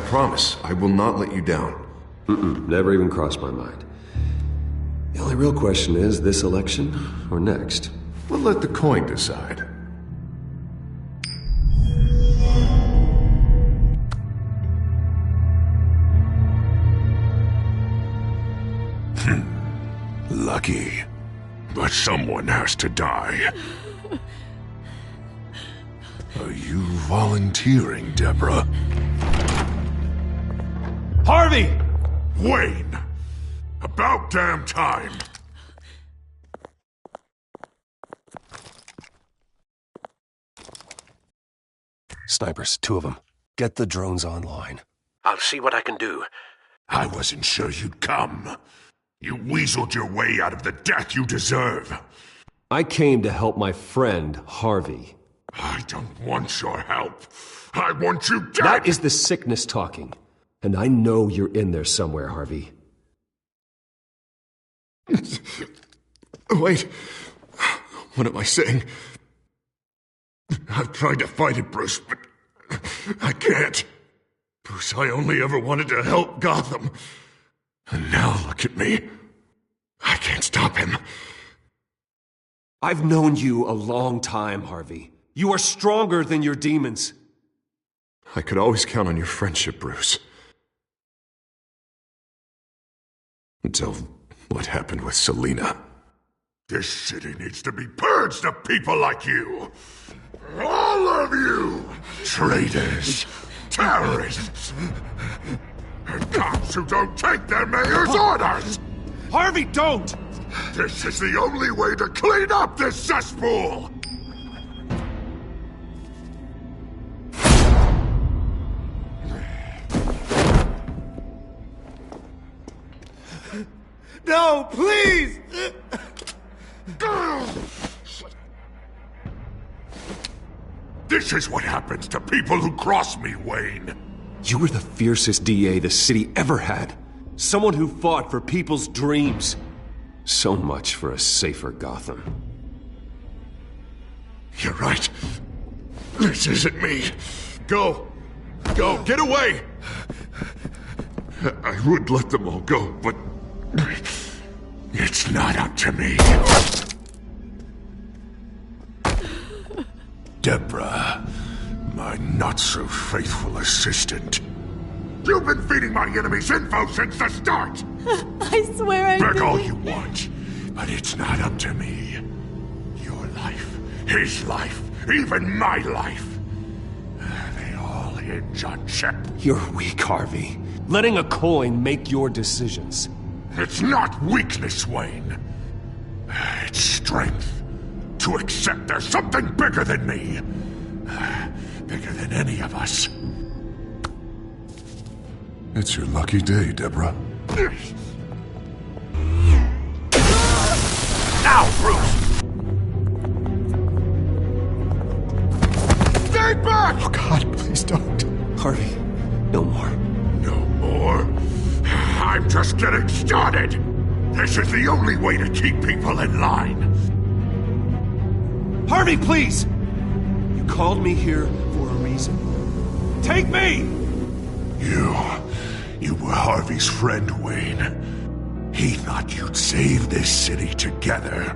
promise I will not let you down. Never even crossed my mind. The only real question is, this election or next? We'll let the coin decide. Lucky. But someone has to die. Are you volunteering, Deborah? Harvey! Wayne! About damn time! Snipers, 2 of them. Get the drones online. I'll see what I can do. I wasn't sure you'd come. You weaseled your way out of the death you deserve. I came to help my friend, Harvey. I don't want your help. I want you dead! That is the sickness talking. And I know you're in there somewhere, Harvey. Wait. What am I saying? I've tried to fight it, Bruce, but I can't. Bruce, I only ever wanted to help Gotham. And now look at me. I can't stop him. I've known you a long time, Harvey. You are stronger than your demons. I could always count on your friendship, Bruce. Until what happened with Selina. This city needs to be purged of people like you. All of you! Traitors, terrorists, and cops who don't take their mayor's orders! Harvey, don't! This is the only way to clean up this cesspool! No, please! This is what happens to people who cross me, Wayne. You were the fiercest DA the city ever had. Someone who fought for people's dreams. So much for a safer Gotham. You're right. This isn't me. Go. Go. Get away. I would let them all go, but it's not up to me. Deborah, my not-so-faithful assistant. You've been feeding my enemies info since the start! I swear I Beg didn't. all you want, but it's not up to me. Your life, his life, even my life. They all hinge on Shep. You're weak, Harvey. Letting a coin make your decisions. It's not weakness, Wayne. It's strength. To accept there's something bigger than me. Bigger than any of us. it's your lucky day, Deborah. Now, Bruce! Stay back! Oh, God, please don't. Harvey, no more. No more? I'm just getting started. This is the only way to keep people in line. Harvey, please! You called me here for a reason. Take me! You were Harvey's friend, Wayne. He thought you'd save this city together.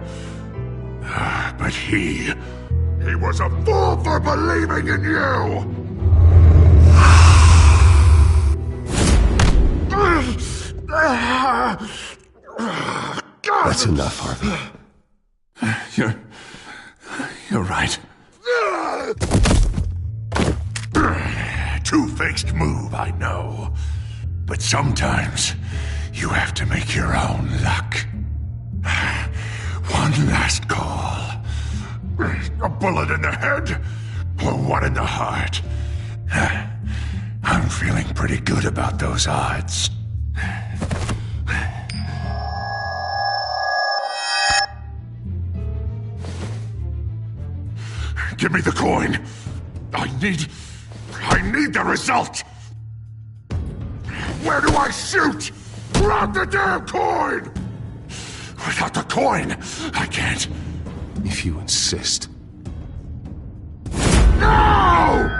But he was a fool for believing in you! That's enough, Harvey. You're right. Two-faced move, I know. But sometimes you have to make your own luck. One last call. A bullet in the head, or one in the heart. I'm feeling pretty good about those odds. Give me the coin. I need the result. Where do I shoot? Grab the damn coin! Without the coin, I can't. If you insist. No!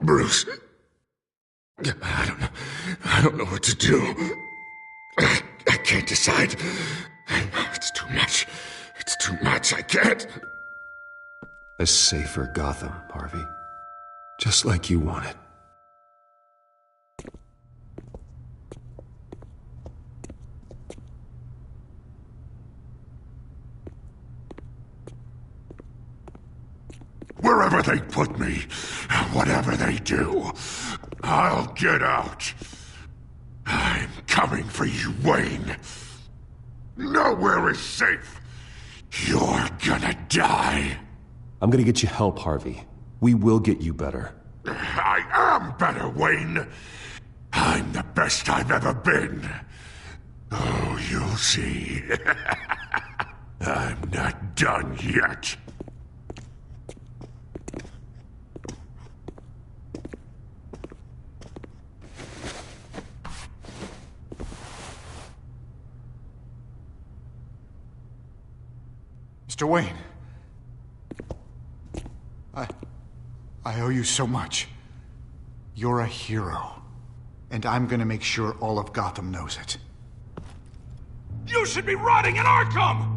Bruce. I don't know what to do. I can't decide. It's too much. It's too much. I can't. A safer Gotham, Harvey. Just like you wanted. Wherever they put me, whatever they do, I'll get out. I'm coming for you, Wayne. Nowhere is safe. You're gonna die. I'm gonna get you help, Harvey. We will get you better. I am better, Wayne. I'm the best I've ever been. Oh, you'll see. I'm not done yet. Mr. Wayne. I owe you so much. You're a hero. And I'm gonna make sure all of Gotham knows it. You should be rotting in Arkham!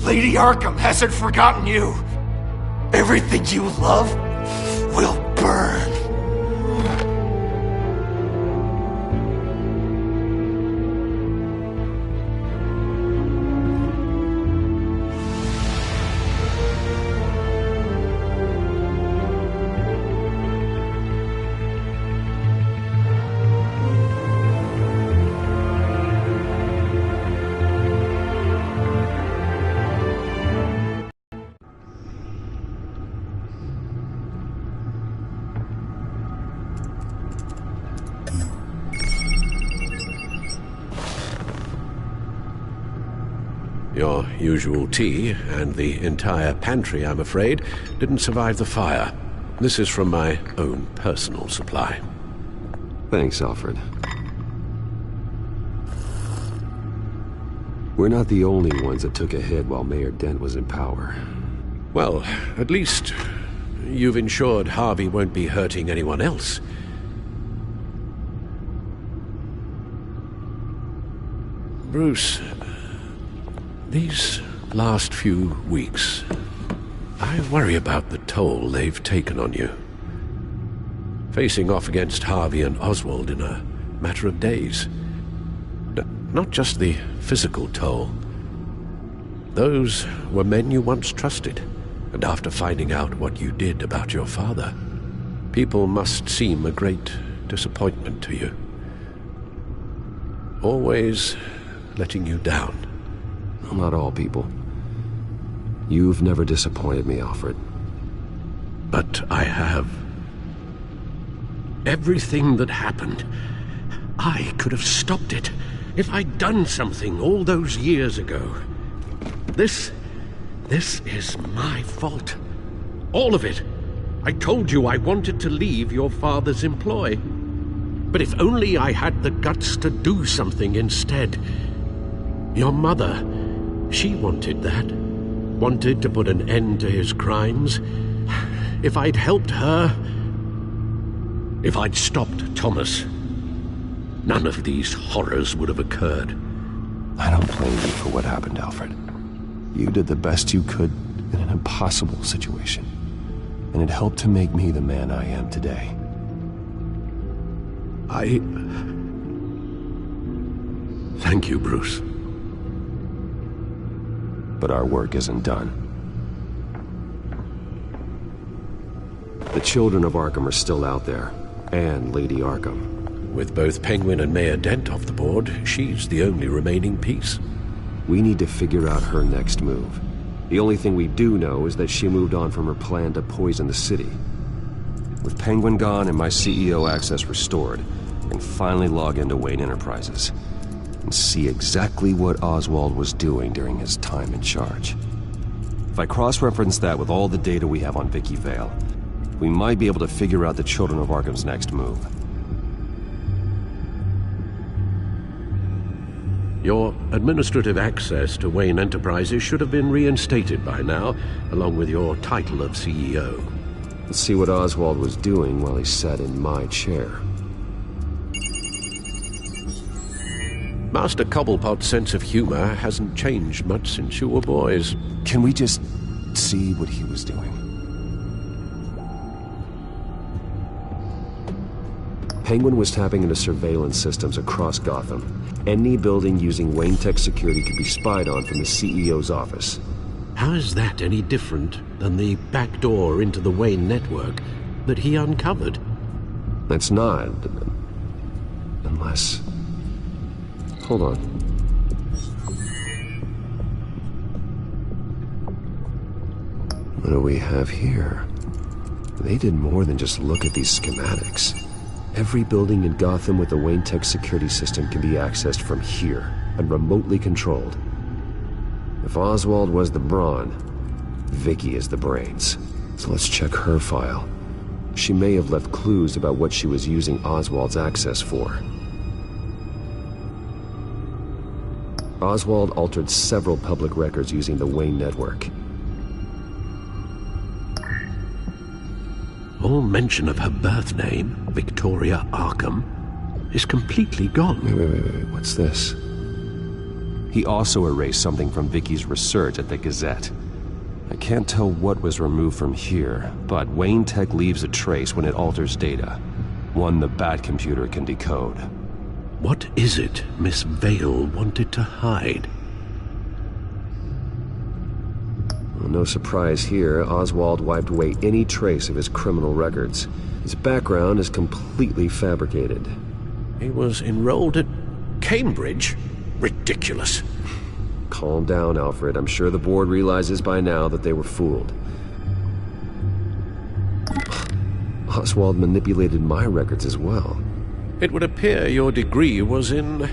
Lady Arkham hasn't forgotten you. Everything you love will burn. Your usual tea and the entire pantry, I'm afraid, didn't survive the fire. This is from my own personal supply. Thanks, Alfred. We're not the only ones that took a hit while Mayor Dent was in power. Well, at least you've ensured Harvey won't be hurting anyone else. Bruce, these last few weeks, I worry about the toll they've taken on you. Facing off against Harvey and Oswald in a matter of days. Not just the physical toll. Those were men you once trusted, and after finding out what you did about your father, people must seem a great disappointment to you. Always letting you down. Not all people. You've never disappointed me, Alfred. But I have. Everything that happened, I could have stopped it if I'd done something all those years ago. This is my fault. All of it. I told you I wanted to leave your father's employ. But if only I had the guts to do something instead. Your mother, she wanted that. Wanted to put an end to his crimes. If I'd helped her, if I'd stopped Thomas, none of these horrors would have occurred. I don't blame you for what happened, Alfred. You did the best you could in an impossible situation, and it helped to make me the man I am today. Thank you, Bruce. But our work isn't done. The children of Arkham are still out there, and Lady Arkham. With both Penguin and Mayor Dent off the board, she's the only remaining piece. We need to figure out her next move. The only thing we do know is that she moved on from her plan to poison the city. With Penguin gone and my CEO access restored, I can finally log into Wayne Enterprises and see exactly what Oswald was doing during his time in charge. If I cross-reference that with all the data we have on Vicky Vale, we might be able to figure out the Children of Arkham's next move. Your administrative access to Wayne Enterprises should have been reinstated by now, along with your title of CEO. Let's see what Oswald was doing while he sat in my chair. Master Cobblepot's sense of humor hasn't changed much since you were boys. Can we just see what he was doing? Penguin was tapping into surveillance systems across Gotham. Any building using Wayne Tech security could be spied on from the CEO's office. How is that any different than the back door into the Wayne network that he uncovered? It's not. Unless... Hold on. What do we have here? They did more than just look at these schematics. Every building in Gotham with the Wayne Tech security system can be accessed from here and remotely controlled. If Oswald was the brawn, Vicky is the brains. So let's check her file. She may have left clues about what she was using Oswald's access for. Oswald altered several public records using the Wayne network. All mention of her birth name, Victoria Arkham, is completely gone. Wait, what's this? He also erased something from Vicky's research at the Gazette. I can't tell what was removed from here, but Wayne Tech leaves a trace when it alters data. One the Bat computer can decode. What is it Miss Vale wanted to hide? Well, no surprise here, Oswald wiped away any trace of his criminal records. His background is completely fabricated. He was enrolled at Cambridge? Ridiculous. Calm down, Alfred. I'm sure the board realizes by now that they were fooled. Oswald manipulated my records as well. It would appear your degree was in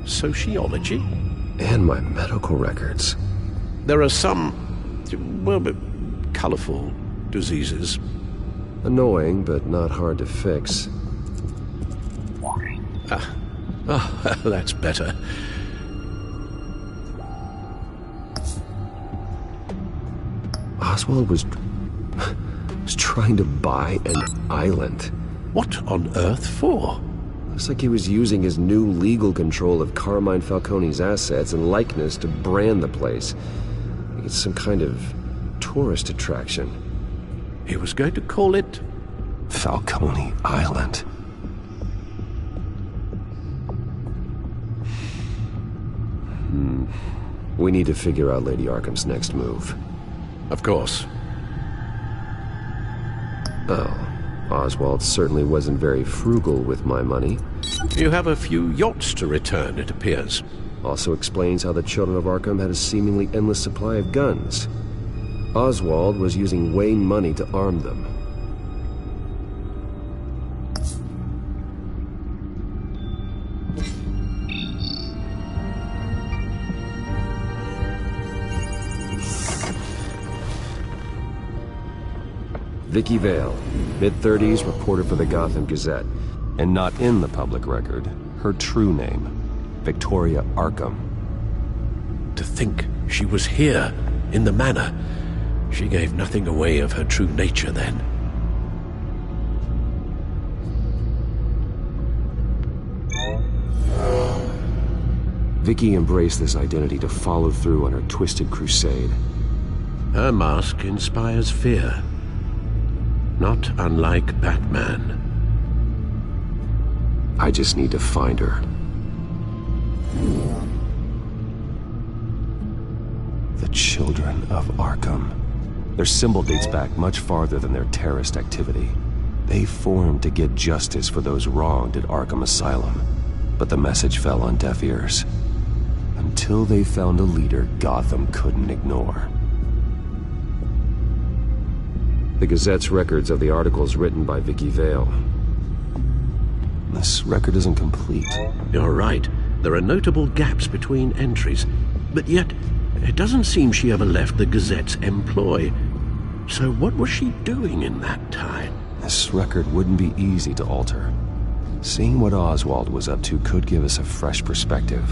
sociology? And my medical records. There are some, well, colorful diseases. Annoying, but not hard to fix. That's better. Oswald was trying to buy an island. What on earth for? Looks like he was using his new legal control of Carmine Falcone's assets and likeness to brand the place. It's some kind of tourist attraction. He was going to call it Falcone Island. We need to figure out Lady Arkham's next move. Of course. Oh, Oswald certainly wasn't very frugal with my money. You have a few yachts to return, it appears. Also explains how the Children of Arkham had a seemingly endless supply of guns. Oswald was using Wayne money to arm them. Vicky Vale, mid-30s, reporter for the Gotham Gazette. And not in the public record, her true name, Victoria Arkham. To think she was here, in the manor. She gave nothing away of her true nature then. Vicky embraced this identity to follow through on her twisted crusade. Her mask inspires fear. Not unlike Batman. I just need to find her. The Children of Arkham. Their symbol dates back much farther than their terrorist activity. They formed to get justice for those wronged at Arkham Asylum. But the message fell on deaf ears. Until they found a leader Gotham couldn't ignore. The Gazette's records of the articles written by Vicky Vale. This record isn't complete. You're right. There are notable gaps between entries. But yet, it doesn't seem she ever left the Gazette's employ. So what was she doing in that time? This record wouldn't be easy to alter. Seeing what Oswald was up to could give us a fresh perspective.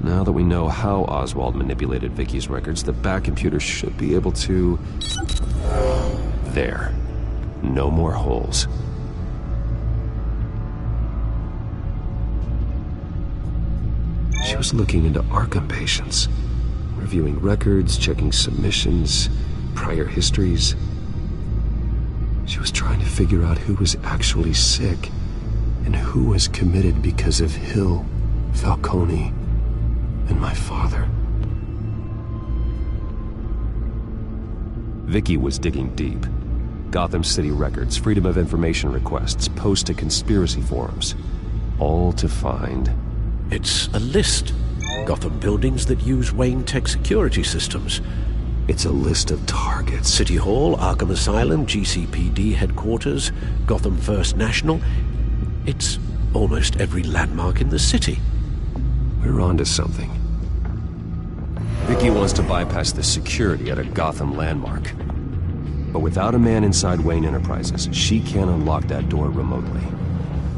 Now that we know how Oswald manipulated Vicky's records, the back computer should be able to... There. No more holes. She was looking into Arkham patients, reviewing records, checking submissions, prior histories. She was trying to figure out who was actually sick and who was committed because of Hill, Falcone, and my father. Vicky was digging deep. Gotham City records, Freedom of Information requests, posts to conspiracy forums. All to find... It's a list. Gotham buildings that use Wayne Tech security systems. It's a list of targets. City Hall, Arkham Asylum, GCPD headquarters, Gotham First National. It's almost every landmark in the city. We're onto something. Vicky wants to bypass the security at a Gotham landmark. But without a man inside Wayne Enterprises, she can't unlock that door remotely.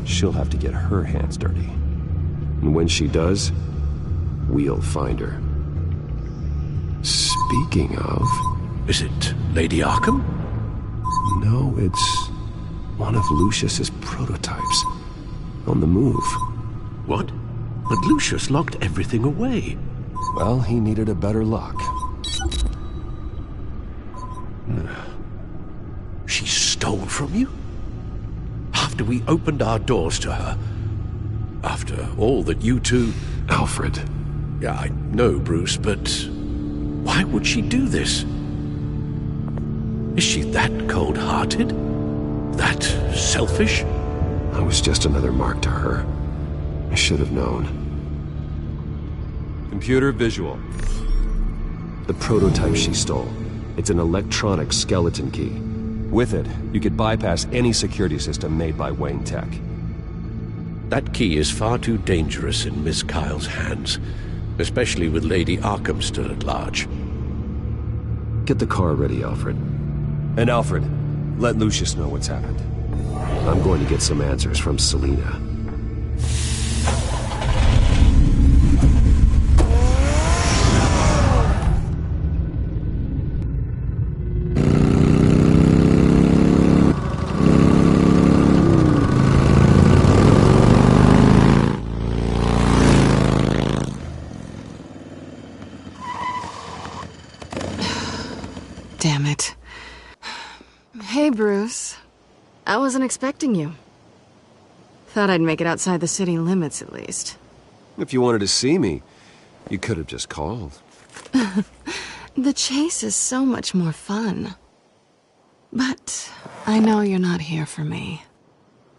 She'll have to get her hands dirty. And when she does, we'll find her. Speaking of... Is it Lady Arkham? No, it's one of Lucius's prototypes. On the move. What? But Lucius locked everything away. Well, he needed a better lock. She stole from you? After we opened our doors to her? After all that you two... Alfred. Yeah, I know, Bruce, but... why would she do this? Is she that cold-hearted? That selfish? I was just another mark to her. I should have known. Computer visual. The prototype she stole. It's an electronic skeleton key. With it, you could bypass any security system made by Wayne Tech. That key is far too dangerous in Miss Kyle's hands, especially with Lady Arkham still at large. Get the car ready, Alfred. And Alfred, let Lucius know what's happened. I'm going to get some answers from Selina. Damn it. Hey, Bruce. I wasn't expecting you. Thought I'd make it outside the city limits, at least. If you wanted to see me, you could have just called. The chase is so much more fun. But I know you're not here for me.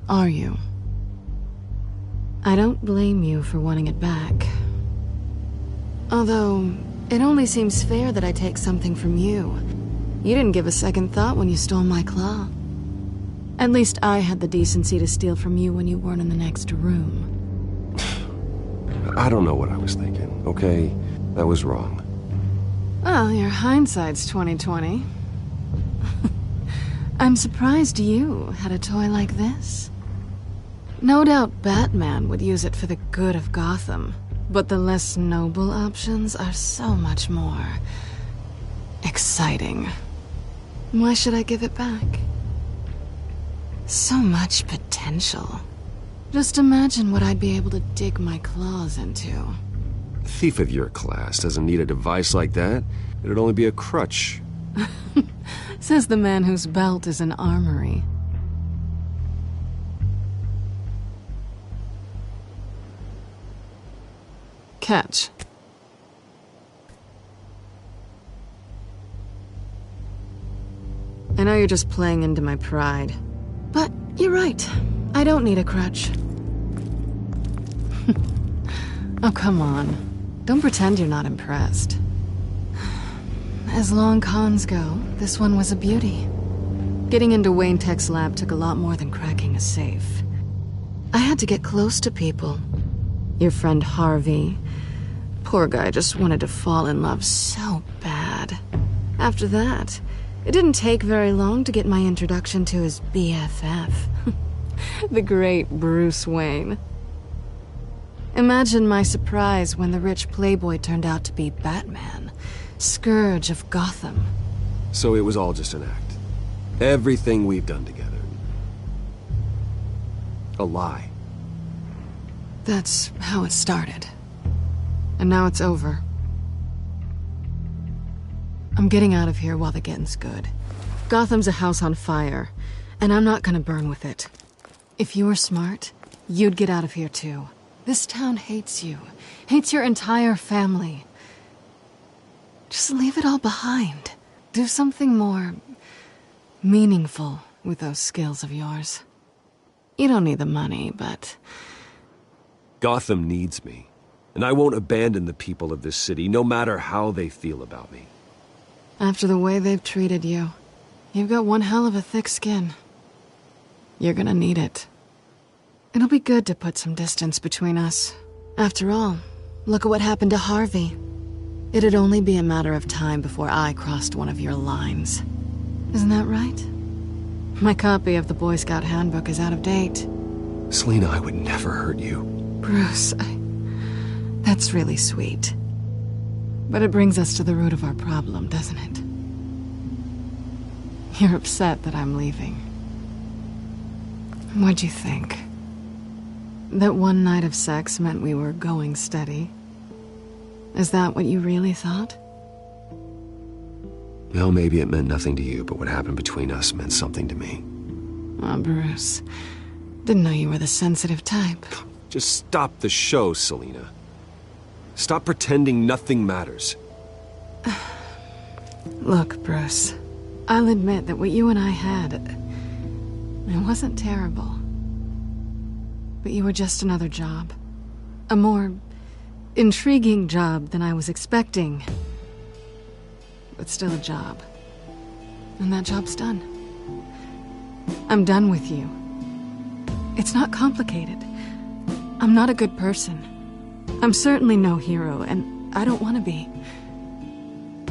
Are you? I don't blame you for wanting it back. Although, it only seems fair that I take something from you. You didn't give a second thought when you stole my claw. At least I had the decency to steal from you when you weren't in the next room. I don't know what I was thinking, okay? That was wrong. Well, your hindsight's 20/20. I'm surprised you had a toy like this. No doubt Batman would use it for the good of Gotham, but the less noble options are so much more exciting. Why should I give it back? So much potential. Just imagine what I'd be able to dig my claws into. A thief of your class doesn't need a device like that. It'd only be a crutch. Says the man whose belt is an armory. Catch. I know you're just playing into my pride, but you're right. I don't need a crutch. Oh, come on. Don't pretend you're not impressed. As long cons go, this one was a beauty. Getting into Wayne Tech's lab took a lot more than cracking a safe. I had to get close to people. Your friend Harvey. Poor guy just wanted to fall in love so bad. After that, it didn't take very long to get my introduction to his BFF. The great Bruce Wayne. Imagine my surprise when the rich playboy turned out to be Batman, Scourge of Gotham. So it was all just an act. Everything we've done together. A lie. That's how it started. And now it's over. I'm getting out of here while the getting's good. Gotham's a house on fire, and I'm not gonna burn with it. If you were smart, you'd get out of here too. This town hates you. Hates your entire family. Just leave it all behind. Do something more meaningful with those skills of yours. You don't need the money, but... Gotham needs me, and I won't abandon the people of this city, no matter how they feel about me. After the way they've treated you, you've got one hell of a thick skin. You're gonna need it. It'll be good to put some distance between us. After all, look at what happened to Harvey. It'd only be a matter of time before I crossed one of your lines. Isn't that right? My copy of the Boy Scout Handbook is out of date. Selina, I would never hurt you. Bruce, that's really sweet. But it brings us to the root of our problem, doesn't it? You're upset that I'm leaving. What'd you think? That one night of sex meant we were going steady? Is that what you really thought? Well, maybe it meant nothing to you, but what happened between us meant something to me. Oh, Bruce. Didn't know you were the sensitive type. Just stop the show, Selina. Stop pretending nothing matters. Look, Bruce. I'll admit that what you and I had... it wasn't terrible. But you were just another job. A more intriguing job than I was expecting. But still a job. And that job's done. I'm done with you. It's not complicated. I'm not a good person. I'm certainly no hero, and I don't want to be.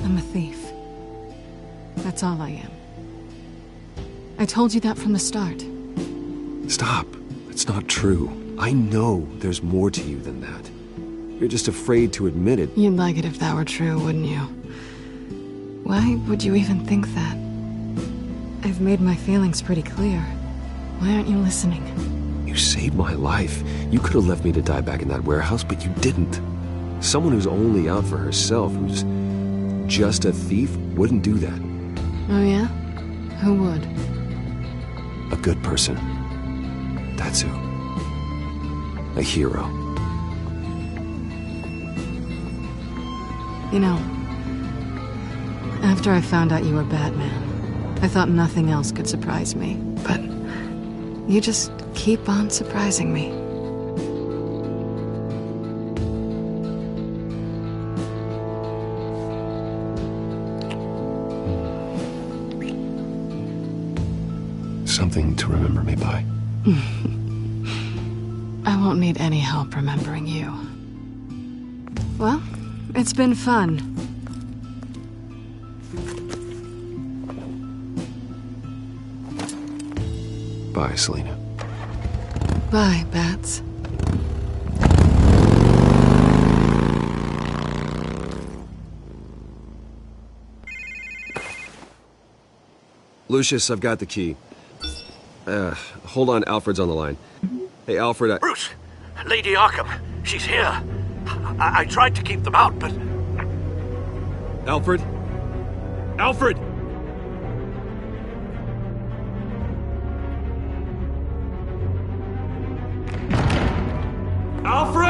I'm a thief. That's all I am. I told you that from the start. Stop. It's not true. I know there's more to you than that. You're just afraid to admit it. You'd like it if that were true, wouldn't you? Why would you even think that? I've made my feelings pretty clear. Why aren't you listening? You saved my life. You could have left me to die back in that warehouse, but you didn't. Someone who's only out for herself, who's just a thief, wouldn't do that. Oh yeah? Who would? A good person. That's who. A hero. You know, after I found out you were Batman, I thought nothing else could surprise me. But you just keep on surprising me. Something to remember me by. I won't need any help remembering you. Well, it's been fun. Bye, Selena. Bye, Bats. Lucius, I've got the key. Hold on, Alfred's on the line. Hey, Alfred, Bruce! Lady Arkham, she's here. I tried to keep them out, but... Alfred? Alfred! Alfred!